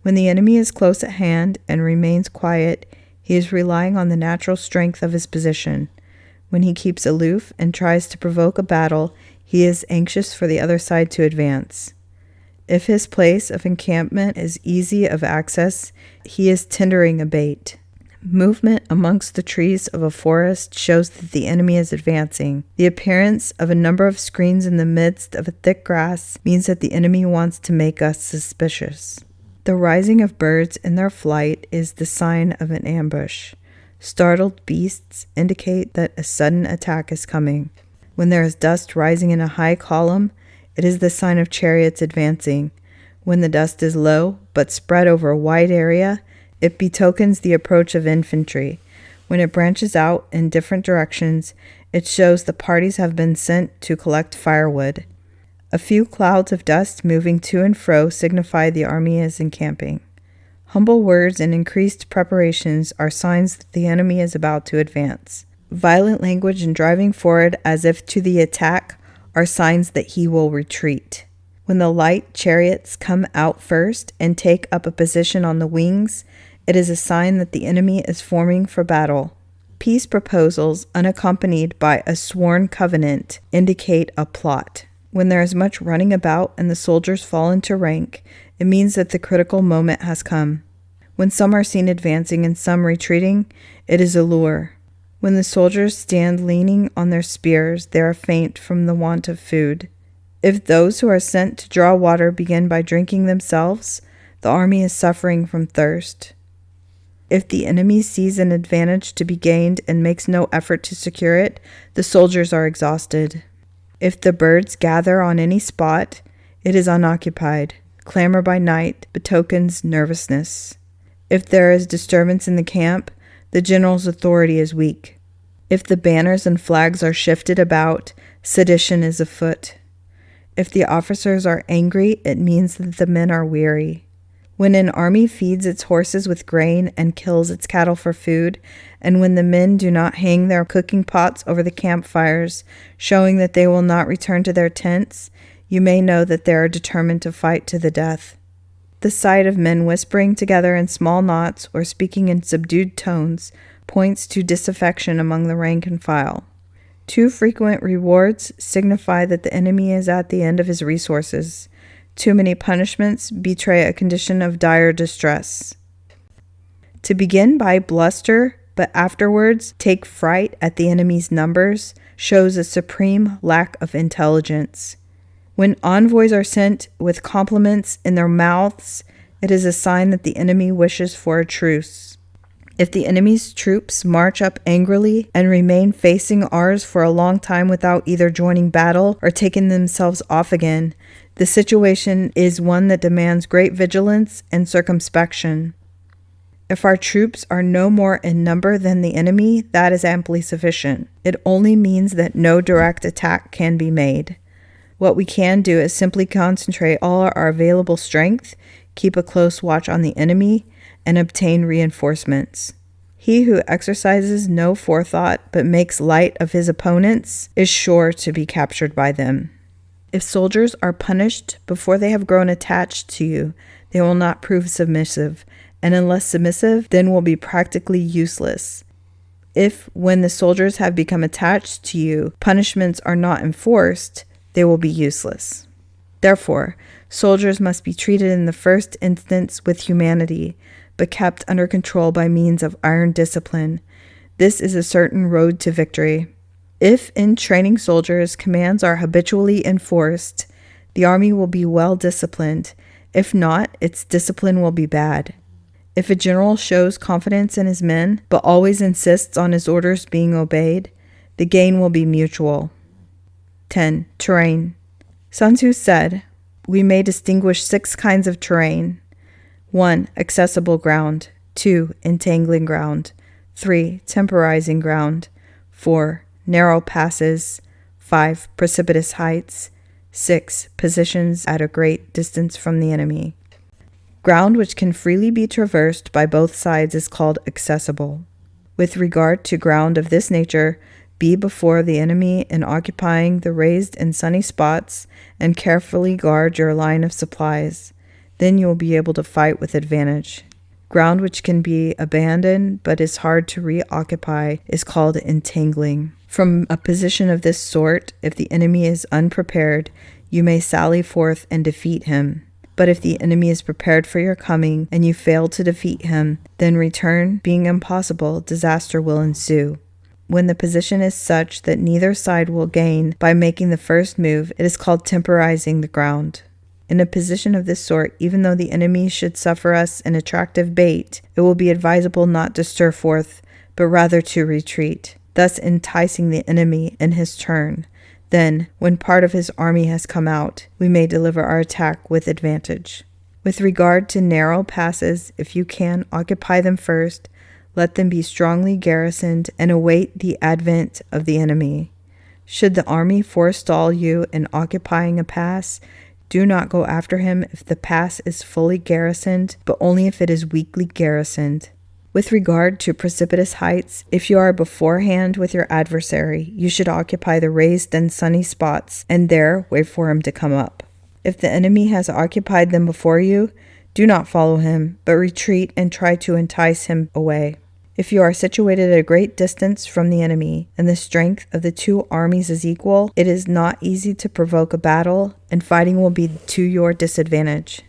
When the enemy is close at hand and remains quiet, he is relying on the natural strength of his position. When he keeps aloof and tries to provoke a battle, he is anxious for the other side to advance. If his place of encampment is easy of access, he is tendering a bait. Movement amongst the trees of a forest shows that the enemy is advancing. The appearance of a number of screens in the midst of a thick grass means that the enemy wants to make us suspicious. The rising of birds in their flight is the sign of an ambush. Startled beasts indicate that a sudden attack is coming. When there is dust rising in a high column, It is the sign of chariots advancing. When the dust is low, but spread over a wide area, it betokens the approach of infantry. When it branches out in different directions, it shows the parties have been sent to collect firewood. A few clouds of dust moving to and fro signify the army is encamping. Humble words and increased preparations are signs that the enemy is about to advance. Violent language and driving forward as if to the attack are signs that he will retreat. When the light chariots come out first and take up a position on the wings, it is a sign that the enemy is forming for battle. Peace proposals unaccompanied by a sworn covenant indicate a plot. When there is much running about and the soldiers fall into rank, it means that the critical moment has come. When some are seen advancing and some retreating, it is a lure. When the soldiers stand leaning on their spears, they are faint from the want of food. If those who are sent to draw water begin by drinking themselves, the army is suffering from thirst. If the enemy sees an advantage to be gained and makes no effort to secure it, the soldiers are exhausted. If the birds gather on any spot, it is unoccupied. Clamor by night betokens nervousness. If there is disturbance in the camp, the general's authority is weak. If the banners and flags are shifted about, sedition is afoot. If the officers are angry, it means that the men are weary. When an army feeds its horses with grain and kills its cattle for food, and when the men do not hang their cooking pots over the campfires, showing that they will not return to their tents, you may know that they are determined to fight to the death. The sight of men whispering together in small knots or speaking in subdued tones points to disaffection among the rank and file. Too frequent rewards signify that the enemy is at the end of his resources. Too many punishments betray a condition of dire distress. To begin by bluster, but afterwards take fright at the enemy's numbers, shows a supreme lack of intelligence. When envoys are sent with compliments in their mouths, it is a sign that the enemy wishes for a truce. If the enemy's troops march up angrily and remain facing ours for a long time without either joining battle or taking themselves off again, the situation is one that demands great vigilance and circumspection. If our troops are no more in number than the enemy, that is amply sufficient. It only means that no direct attack can be made. What we can do is simply concentrate all our available strength, keep a close watch on the enemy, and obtain reinforcements. He who exercises no forethought but makes light of his opponents is sure to be captured by them. If soldiers are punished before they have grown attached to you, they will not prove submissive, and unless submissive, then will be practically useless. If, when the soldiers have become attached to you, punishments are not enforced, they will be useless. Therefore, soldiers must be treated in the first instance with humanity, but kept under control by means of iron discipline. This is a certain road to victory. If in training soldiers commands are habitually enforced, the army will be well disciplined. If not, its discipline will be bad. If a general shows confidence in his men, but always insists on his orders being obeyed, the gain will be mutual. 10. Terrain. Sun Tzu said, "We may distinguish 6 kinds of terrain. 1. Accessible ground. 2. Entangling ground. 3. Temporizing ground. 4. Narrow passes. 5. Precipitous heights. 6. Positions at a great distance from the enemy." Ground which can freely be traversed by both sides is called accessible. With regard to ground of this nature, be before the enemy in occupying the raised and sunny spots, and carefully guard your line of supplies. Then you will be able to fight with advantage. Ground which can be abandoned but is hard to reoccupy is called entangling. From a position of this sort, if the enemy is unprepared, you may sally forth and defeat him. But if the enemy is prepared for your coming and you fail to defeat him, then return being impossible, disaster will ensue. When the position is such that neither side will gain by making the first move, it is called temporizing the ground. In a position of this sort, even though the enemy should suffer us an attractive bait, it will be advisable not to stir forth, but rather to retreat, thus enticing the enemy in his turn. Then, when part of his army has come out, we may deliver our attack with advantage. With regard to narrow passes, if you can, occupy them first, let them be strongly garrisoned, and await the advent of the enemy. Should the army forestall you in occupying a pass, do not go after him if the pass is fully garrisoned, but only if it is weakly garrisoned. With regard to precipitous heights, if you are beforehand with your adversary, you should occupy the raised and sunny spots, and there wait for him to come up. If the enemy has occupied them before you, do not follow him, but retreat and try to entice him away. If you are situated at a great distance from the enemy, and the strength of the two armies is equal, it is not easy to provoke a battle, and fighting will be to your disadvantage.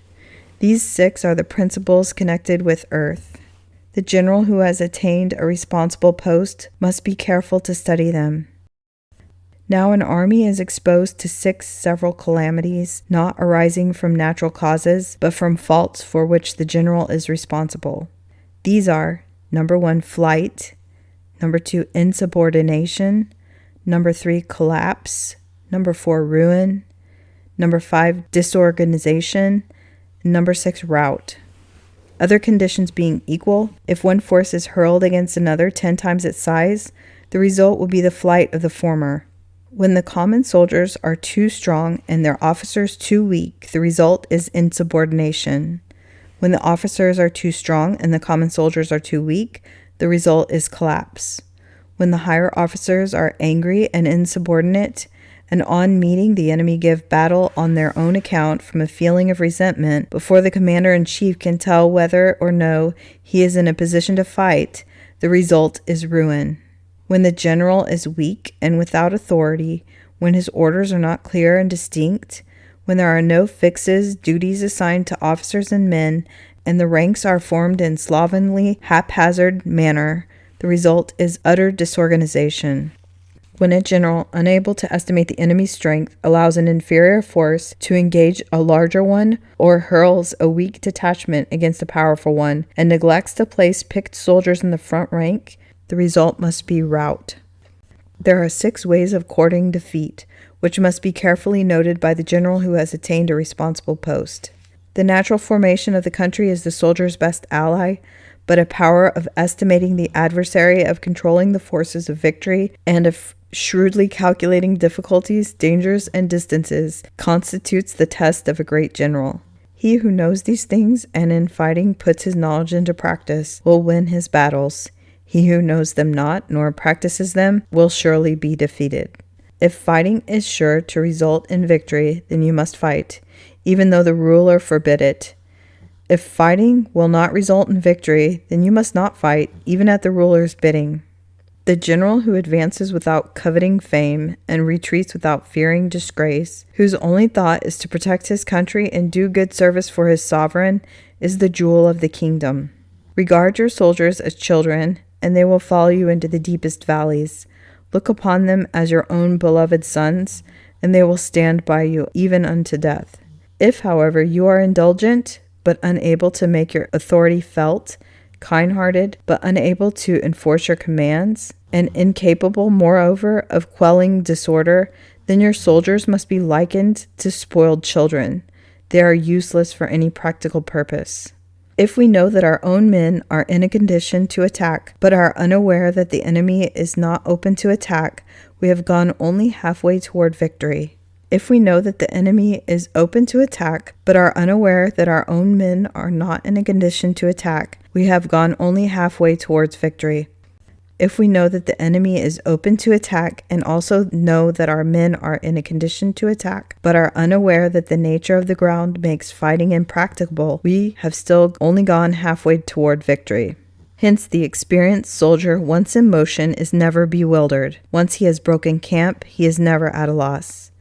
These 6 are the principles connected with earth. The general who has attained a responsible post must be careful to study them. Now an army is exposed to 6 several calamities, not arising from natural causes, but from faults for which the general is responsible. These are: number 1, flight; number 2, insubordination; number 3, collapse; number 4, ruin; number 5, disorganization; and number 6, rout. Other conditions being equal, if one force is hurled against another 10 times its size, the result will be the flight of the former. When the common soldiers are too strong and their officers too weak, the result is insubordination. When the officers are too strong and the common soldiers are too weak, the result is collapse. When the higher officers are angry and insubordinate, and on meeting the enemy give battle on their own account from a feeling of resentment, before the commander-in-chief can tell whether or no he is in a position to fight, the result is ruin. When the general is weak and without authority, when his orders are not clear and distinct, when there are no fixes, duties assigned to officers and men, and the ranks are formed in slovenly, haphazard manner, the result is utter disorganization. When a general, unable to estimate the enemy's strength, allows an inferior force to engage a larger one, or hurls a weak detachment against a powerful one, and neglects to place picked soldiers in the front rank, the result must be rout. There are 6 ways of courting defeat, which must be carefully noted by the general who has attained a responsible post. The natural formation of the country is the soldier's best ally, but a power of estimating the adversary, of controlling the forces of victory, and of shrewdly calculating difficulties, dangers, and distances constitutes the test of a great general. He who knows these things and in fighting puts his knowledge into practice will win his battles. He who knows them not nor practices them will surely be defeated. If fighting is sure to result in victory, then you must fight, even though the ruler forbid it. If fighting will not result in victory, then you must not fight, even at the ruler's bidding. The general who advances without coveting fame and retreats without fearing disgrace, whose only thought is to protect his country and do good service for his sovereign, is the jewel of the kingdom. Regard your soldiers as children, and they will follow you into the deepest valleys. Look upon them as your own beloved sons, and they will stand by you even unto death. If, however, you are indulgent, but unable to make your authority felt, kind-hearted, but unable to enforce your commands, and incapable, moreover, of quelling disorder, then your soldiers must be likened to spoiled children. They are useless for any practical purpose. If we know that our own men are in a condition to attack, but are unaware that the enemy is not open to attack, we have gone only halfway toward victory. If we know that the enemy is open to attack, but are unaware that our own men are not in a condition to attack, we have gone only halfway towards victory. If we know that the enemy is open to attack and also know that our men are in a condition to attack, but are unaware that the nature of the ground makes fighting impracticable, we have still only gone halfway toward victory. Hence, the experienced soldier, once in motion, is never bewildered. Once he has broken camp, he is never at a loss.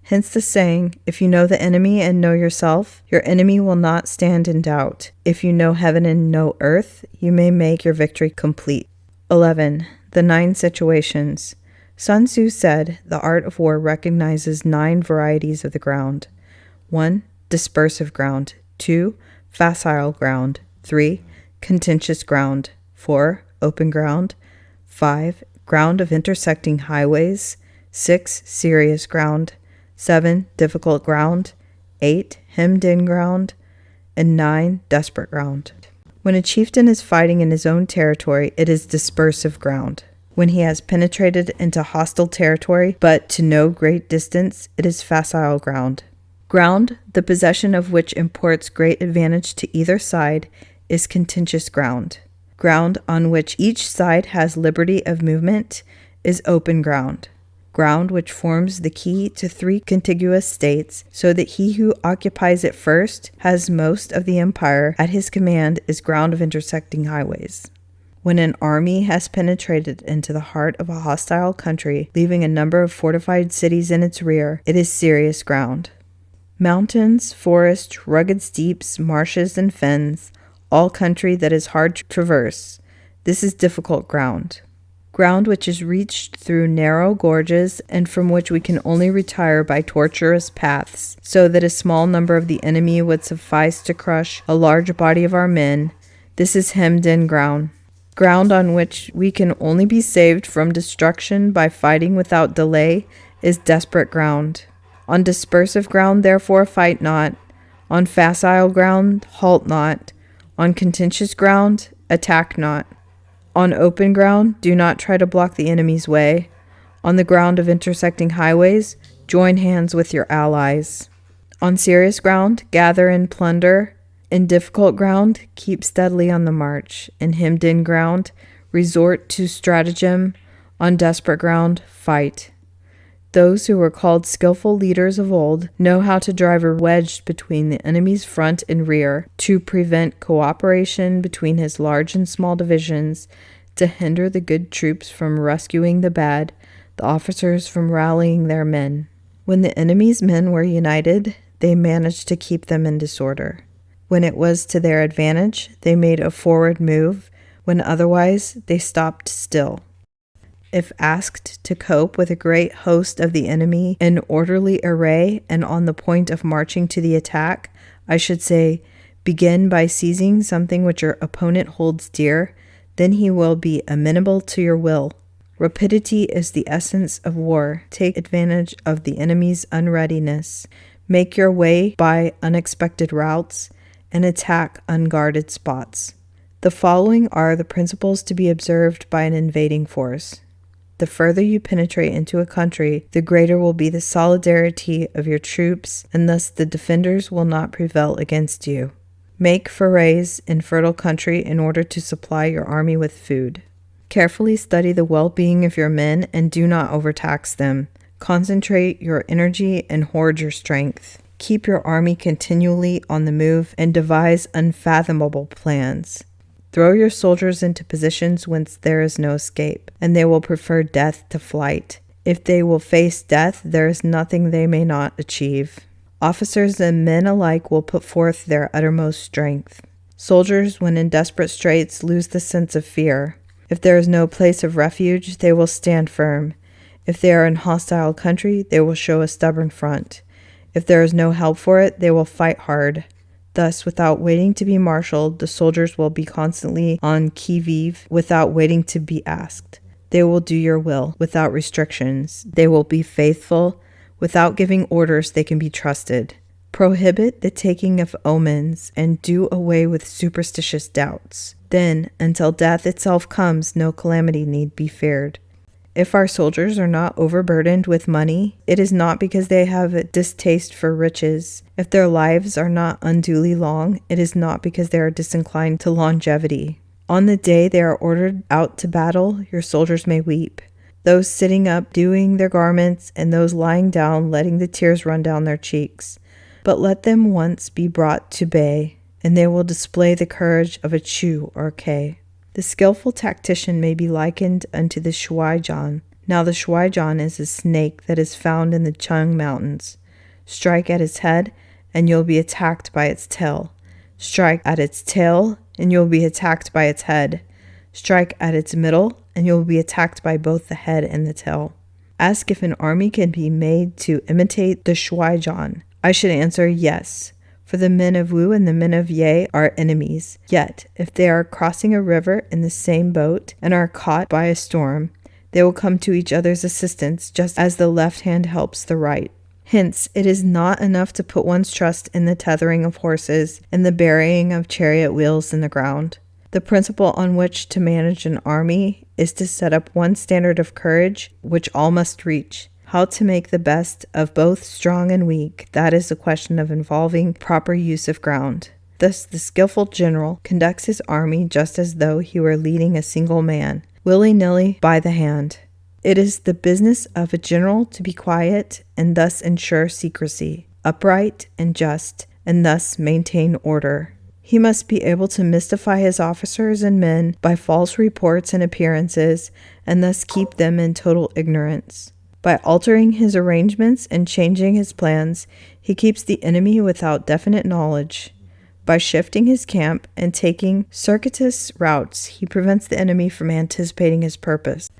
Hence the saying, if you know the enemy and know yourself, your enemy will not stand in doubt. If you know heaven and know earth, you may make your victory complete. 11. The 9 situations. Sun Tzu said, the art of war recognizes 9 varieties of the ground. 1. Dispersive ground. 2. Facile ground. 3. Contentious ground. 4. Open ground. 5. Ground of intersecting highways. 6. Serious ground. 7. Difficult ground. 8. Hemmed-in ground. And 9. Desperate ground. When a chieftain is fighting in his own territory, it is dispersive ground. When he has penetrated into hostile territory, but to no great distance, it is facile ground. Ground, the possession of which imports great advantage to either side, is contentious ground. Ground on which each side has liberty of movement is open ground. Ground which forms the key to 3 contiguous states, so that he who occupies it first has most of the empire at his command, is ground of intersecting highways. When an army has penetrated into the heart of a hostile country, leaving a number of fortified cities in its rear, it is serious ground. Mountains, forests, rugged steeps, marshes, and fens, all country that is hard to traverse, this is difficult ground. Ground which is reached through narrow gorges and from which we can only retire by tortuous paths, so that a small number of the enemy would suffice to crush a large body of our men, this is hemmed-in ground. Ground on which we can only be saved from destruction by fighting without delay is desperate ground. On dispersive ground, therefore, fight not. On facile ground, halt not. On contentious ground, attack not. On open ground, do not try to block the enemy's way. On the ground of intersecting highways, join hands with your allies. On serious ground, gather and plunder. In difficult ground, keep steadily on the march. In hemmed-in ground, resort to stratagem. On desperate ground, fight. Those who were called skillful leaders of old know how to drive a wedge between the enemy's front and rear, to prevent cooperation between his large and small divisions, to hinder the good troops from rescuing the bad, the officers from rallying their men. When the enemy's men were united, they managed to keep them in disorder. When it was to their advantage, they made a forward move. When otherwise, they stopped still. If asked to cope with a great host of the enemy in orderly array and on the point of marching to the attack, I should say, begin by seizing something which your opponent holds dear, then he will be amenable to your will. Rapidity is the essence of war. Take advantage of the enemy's unreadiness. Make your way by unexpected routes and attack unguarded spots. The following are the principles to be observed by an invading force. The further you penetrate into a country, the greater will be the solidarity of your troops, and thus the defenders will not prevail against you. Make forays in fertile country in order to supply your army with food. Carefully study the well-being of your men and do not overtax them. Concentrate your energy and hoard your strength. Keep your army continually on the move and devise unfathomable plans. Throw your soldiers into positions whence there is no escape, and they will prefer death to flight. If they will face death, there is nothing they may not achieve. Officers and men alike will put forth their uttermost strength. Soldiers, when in desperate straits, lose the sense of fear. If there is no place of refuge, they will stand firm. If they are in hostile country, they will show a stubborn front. If there is no help for it, they will fight hard. Thus, without waiting to be marshaled, the soldiers will be constantly on qui-vive without waiting to be asked. They will do your will without restrictions. They will be faithful. Without giving orders, they can be trusted. Prohibit the taking of omens and do away with superstitious doubts. Then, until death itself comes, no calamity need be feared. If our soldiers are not overburdened with money, it is not because they have a distaste for riches. If their lives are not unduly long, it is not because they are disinclined to longevity. On the day they are ordered out to battle, your soldiers may weep. Those sitting up dewing their garments, and those lying down letting the tears run down their cheeks. But let them once be brought to bay, and they will display the courage of a Chu or Ke. The skillful tactician may be likened unto the shuai-jan. Now the shuai-jan is a snake that is found in the Chung Mountains. Strike at its head, and you'll be attacked by its tail. Strike at its tail, and you'll be attacked by its head. Strike at its middle, and you'll be attacked by both the head and the tail. Ask if an army can be made to imitate the shuai-jan. I should answer yes. For the men of Wu and the men of Ye are enemies. Yet, if they are crossing a river in the same boat and are caught by a storm, They will come to each other's assistance, just as the left hand helps the right. Hence, it is not enough to put one's trust in the tethering of horses and the burying of chariot wheels in the ground. The principle on which to manage an army is to set up one standard of courage which all must reach. How to make the best of both strong and weak, that is a question of involving proper use of ground. Thus, the skillful general conducts his army just as though he were leading a single man, willy-nilly by the hand. It is the business of a general to be quiet and thus ensure secrecy, upright and just, and thus maintain order. He must be able to mystify his officers and men by false reports and appearances, and thus keep them in total ignorance. By altering his arrangements and changing his plans, he keeps the enemy without definite knowledge. By shifting his camp and taking circuitous routes, he prevents the enemy from anticipating his purpose.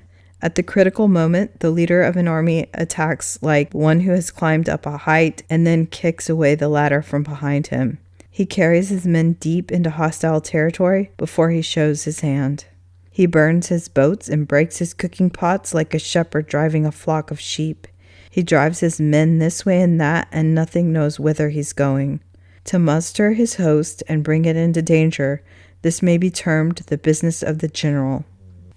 At the critical moment, the leader of an army attacks like one who has climbed up a height and then kicks away the ladder from behind him. He carries his men deep into hostile territory before he shows his hand. He burns his boats and breaks his cooking pots like a shepherd driving a flock of sheep. He drives his men this way and that, and nothing knows whither he's going. To muster his host and bring it into danger, this may be termed the business of the general.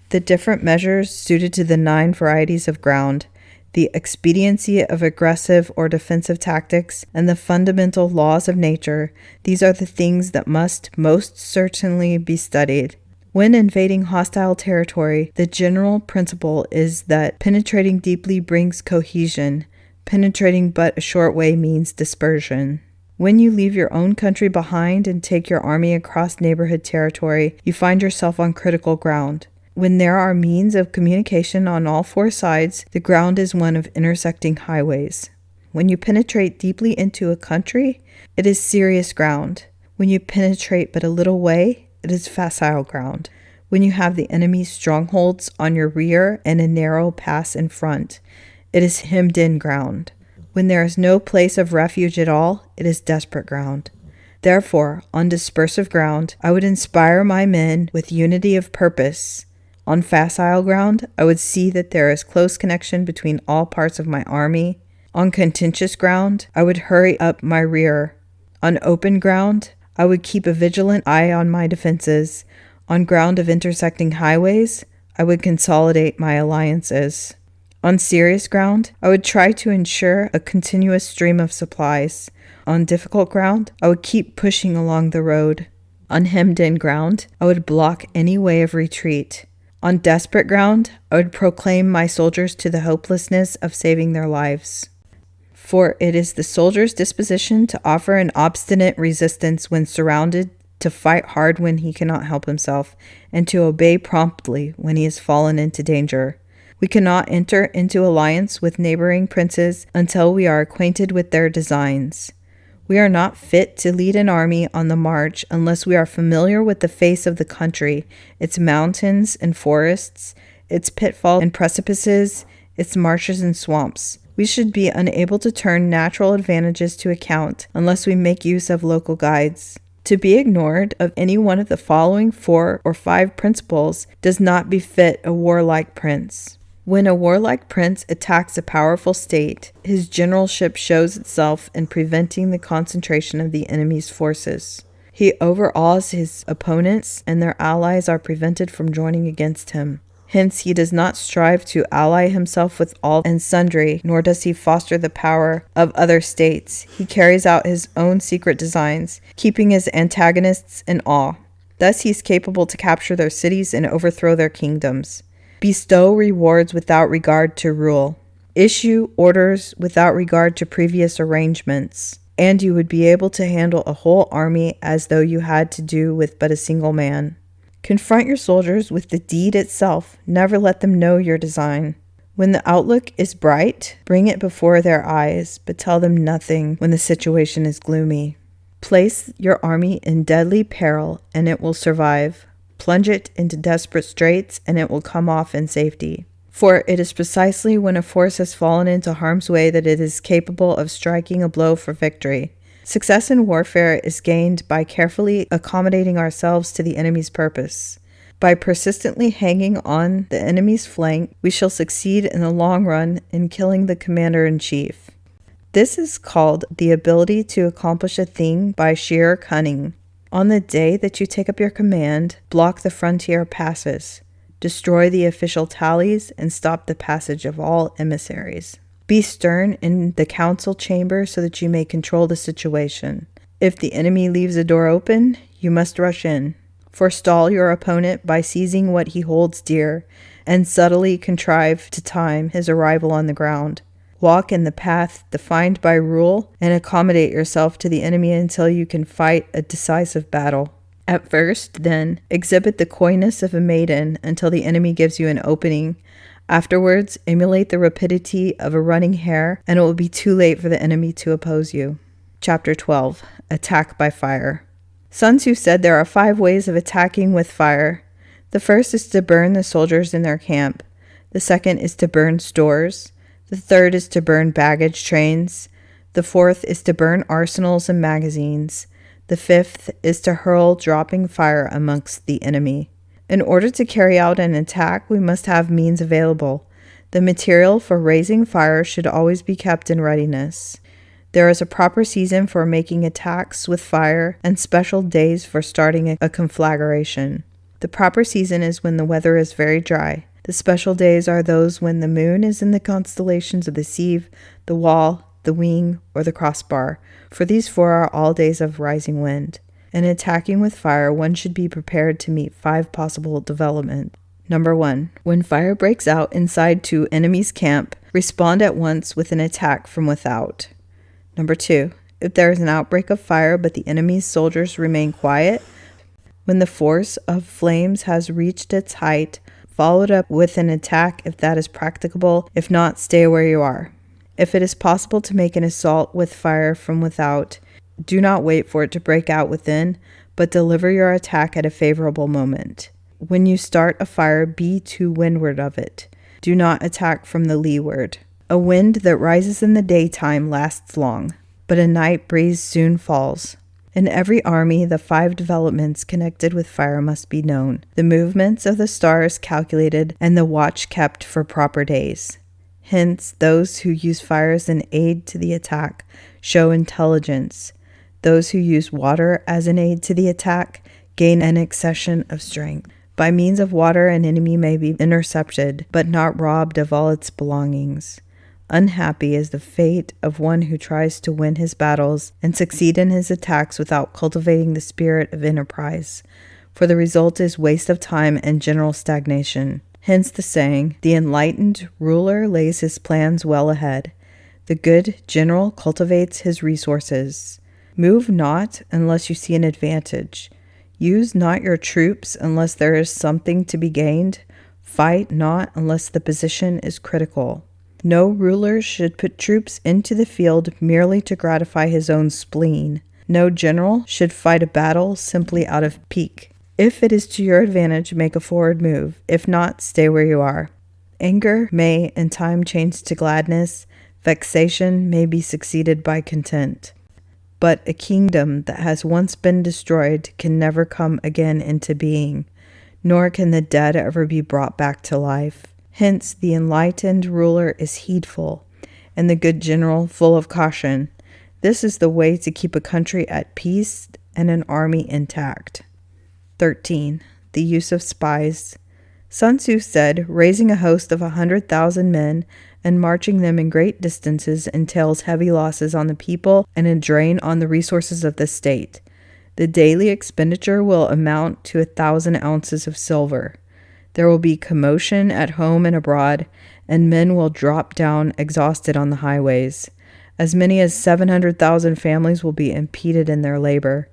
The different measures suited to the 9 varieties of ground, the expediency of aggressive or defensive tactics, and the fundamental laws of nature, these are the things that must most certainly be studied. When invading hostile territory, the general principle is that penetrating deeply brings cohesion. Penetrating but a short way means dispersion. When you leave your own country behind and take your army across neighborhood territory, you find yourself on critical ground. When there are means of communication on all 4 sides, the ground is one of intersecting highways. When you penetrate deeply into a country, it is serious ground. When you penetrate but a little way, it is facile ground. When you have the enemy's strongholds on your rear and a narrow pass in front, it is hemmed-in ground. When there is no place of refuge at all, it is desperate ground. Therefore, on dispersive ground, I would inspire my men with unity of purpose. On facile ground, I would see that there is close connection between all parts of my army. On contentious ground, I would hurry up my rear. On open ground, I would keep a vigilant eye on my defenses. On ground of intersecting highways, I would consolidate my alliances. On serious ground, I would try to ensure a continuous stream of supplies. On difficult ground, I would keep pushing along the road. On hemmed-in ground, I would block any way of retreat. On desperate ground, I would proclaim my soldiers to the hopelessness of saving their lives. For it is the soldier's disposition to offer an obstinate resistance when surrounded, to fight hard when he cannot help himself, and to obey promptly when he has fallen into danger. We cannot enter into alliance with neighboring princes until we are acquainted with their designs. We are not fit to lead an army on the march unless we are familiar with the face of the country, its mountains and forests, its pitfalls and precipices, its marshes and swamps. We should be unable to turn natural advantages to account unless we make use of local guides. To be ignored of any one of the following 4 or 5 principles does not befit a warlike prince. When a warlike prince attacks a powerful state, his generalship shows itself in preventing the concentration of the enemy's forces. He overawes his opponents, and their allies are prevented from joining against him. Hence, he does not strive to ally himself with all and sundry, nor does he foster the power of other states. He carries out his own secret designs, keeping his antagonists in awe. Thus, he is capable to capture their cities and overthrow their kingdoms. Bestow rewards without regard to rule. Issue orders without regard to previous arrangements. And you would be able to handle a whole army as though you had to do with but a single man. Confront your soldiers with the deed itself. Never let them know your design. When the outlook is bright, bring it before their eyes, but tell them nothing when the situation is gloomy. Place your army in deadly peril, and it will survive. Plunge it into desperate straits, and it will come off in safety. For it is precisely when a force has fallen into harm's way that it is capable of striking a blow for victory. Success in warfare is gained by carefully accommodating ourselves to the enemy's purpose. By persistently hanging on the enemy's flank, we shall succeed in the long run in killing the commander-in-chief. This is called the ability to accomplish a thing by sheer cunning. On the day that you take up your command, block the frontier passes, destroy the official tallies, and stop the passage of all emissaries. Be stern in the council chamber so that you may control the situation. If the enemy leaves a door open, you must rush in. Forestall your opponent by seizing what he holds dear, and subtly contrive to time his arrival on the ground. Walk in the path defined by rule, and accommodate yourself to the enemy until you can fight a decisive battle. At first, then, exhibit the coyness of a maiden until the enemy gives you an opening. Afterwards, emulate the rapidity of a running hare, and it will be too late for the enemy to oppose you. Chapter 12. Attack by Fire. Sun Tzu said there are 5 ways of attacking with fire. The first is to burn the soldiers in their camp. The second is to burn stores. The third is to burn baggage trains. The fourth is to burn arsenals and magazines. The fifth is to hurl dropping fire amongst the enemy. In order to carry out an attack, we must have means available. The material for raising fire should always be kept in readiness. There is a proper season for making attacks with fire and special days for starting a conflagration. The proper season is when the weather is very dry. The special days are those when the moon is in the constellations of the sieve, the wall, the wing, or the crossbar, for these 4 are all days of rising wind. In attacking with fire, one should be prepared to meet 5 possible developments. Number 1. When fire breaks out inside to enemy's camp, respond at once with an attack from without. Number 2. If there is an outbreak of fire but the enemy's soldiers remain quiet, when the force of flames has reached its height, follow it up with an attack if that is practicable. If not, stay where you are. If it is possible to make an assault with fire from without, do not wait for it to break out within, but deliver your attack at a favorable moment. When you start a fire, be to windward of it. Do not attack from the leeward. A wind that rises in the daytime lasts long, but a night breeze soon falls. In every army, the 5 developments connected with fire must be known, the movements of the stars calculated, and the watch kept for proper days. Hence, those who use fire as an aid to the attack show intelligence. Those who use water as an aid to the attack gain an accession of strength. By means of water, an enemy may be intercepted, but not robbed of all its belongings. Unhappy is the fate of one who tries to win his battles and succeed in his attacks without cultivating the spirit of enterprise, for the result is waste of time and general stagnation. Hence the saying, the enlightened ruler lays his plans well ahead. The good general cultivates his resources. Move not unless you see an advantage. Use not your troops unless there is something to be gained. Fight not unless the position is critical. No ruler should put troops into the field merely to gratify his own spleen. No general should fight a battle simply out of pique. If it is to your advantage, make a forward move. If not, stay where you are. Anger may in time change to gladness. Vexation may be succeeded by content. But a kingdom that has once been destroyed can never come again into being, nor can the dead ever be brought back to life. Hence, the enlightened ruler is heedful, and the good general full of caution. This is the way to keep a country at peace and an army intact. 13. The use of spies. Sun Tzu said, raising a host of 100,000 men and marching them in great distances entails heavy losses on the people and a drain on the resources of the state. The daily expenditure will amount to 1,000 ounces of silver. There will be commotion at home and abroad, and men will drop down exhausted on the highways. As many as 700,000 families will be impeded in their labor.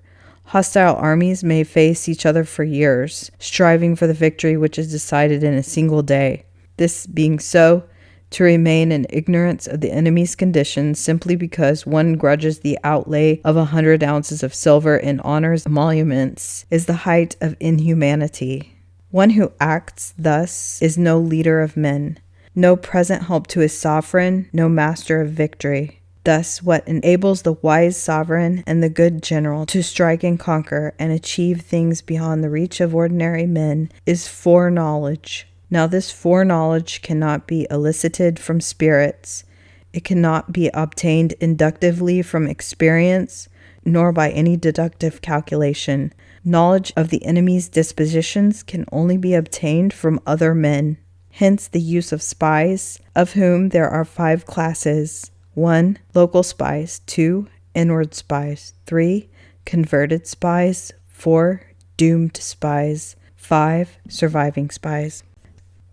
Hostile armies may face each other for years, striving for the victory which is decided in a single day. This being so, to remain in ignorance of the enemy's condition simply because one grudges the outlay of 100 ounces of silver in honors emoluments is the height of inhumanity. One who acts thus is no leader of men, no present help to his sovereign, no master of victory. Thus, what enables the wise sovereign and the good general to strike and conquer and achieve things beyond the reach of ordinary men is foreknowledge. Now, this foreknowledge cannot be elicited from spirits. It cannot be obtained inductively from experience, nor by any deductive calculation. Knowledge of the enemy's dispositions can only be obtained from other men. Hence the use of spies, of whom there are 5 classes. 1. Local spies. 2. Inward spies. 3. Converted spies. 4. Doomed spies. 5. Surviving spies.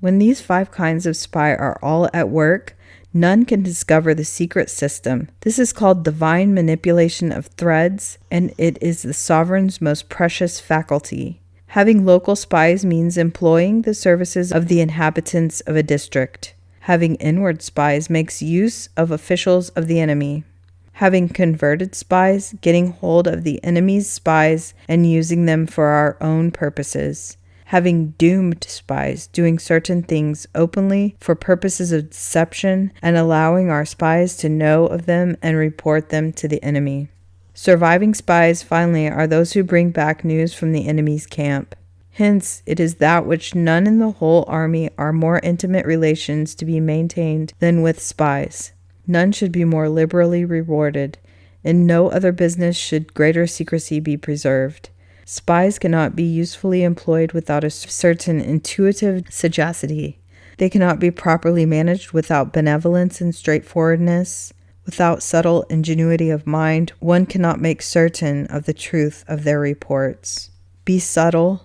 When these 5 kinds of spy are all at work, none can discover the secret system. This is called divine manipulation of threads, and it is the sovereign's most precious faculty. Having local spies means employing the services of the inhabitants of a district. Having inward spies makes use of officials of the enemy. Having converted spies, getting hold of the enemy's spies and using them for our own purposes. Having doomed spies, doing certain things openly for purposes of deception and allowing our spies to know of them and report them to the enemy. Surviving spies, finally, are those who bring back news from the enemy's camp. Hence, it is that which none in the whole army are more intimate relations to be maintained than with spies. None should be more liberally rewarded. In no other business should greater secrecy be preserved. Spies cannot be usefully employed without a certain intuitive sagacity. They cannot be properly managed without benevolence and straightforwardness. Without subtle ingenuity of mind, one cannot make certain of the truth of their reports. Be subtle,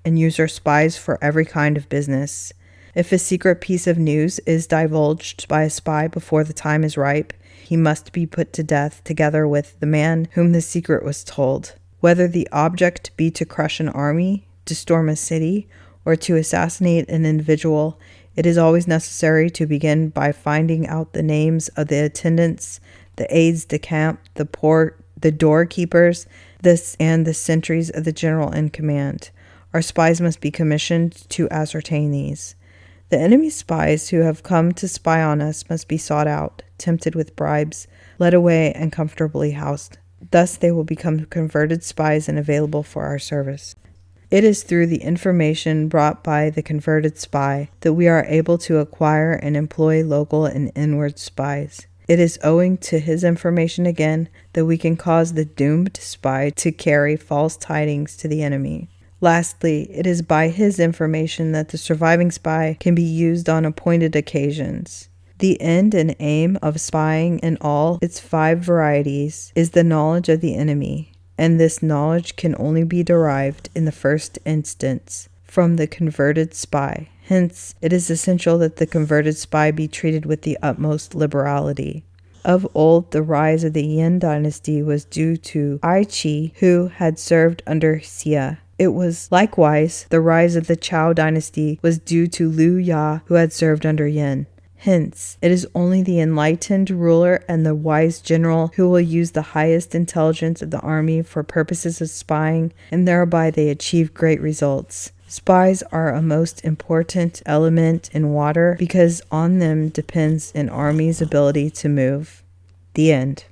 and use your spies for every kind of business. If a secret piece of news is divulged by a spy before the time is ripe, he must be put to death together with the man whom the secret was told. Whether the object be to crush an army, to storm a city, or to assassinate an individual, it is always necessary to begin by finding out the names of the attendants, the aides de camp, the doorkeepers, and the sentries of the general in command. Our spies must be commissioned to ascertain these. The enemy's spies who have come to spy on us must be sought out, tempted with bribes, led away, and comfortably housed. Thus they will become converted spies and available for our service. It is through the information brought by the converted spy that we are able to acquire and employ local and inward spies. It is owing to his information again that we can cause the doomed spy to carry false tidings to the enemy. Lastly, it is by his information that the surviving spy can be used on appointed occasions. The end and aim of spying in all its 5 varieties is the knowledge of the enemy, and this knowledge can only be derived in the first instance from the converted spy. Hence, it is essential that the converted spy be treated with the utmost liberality. Of old, the rise of the Yin dynasty was due to Ai Qi, who had served under Xia. It was likewise the rise of the Chao dynasty was due to Liu Ya, who had served under Yin. Hence, it is only the enlightened ruler and the wise general who will use the highest intelligence of the army for purposes of spying, and thereby they achieve great results. Spies are a most important element in water because on them depends an army's ability to move. The end.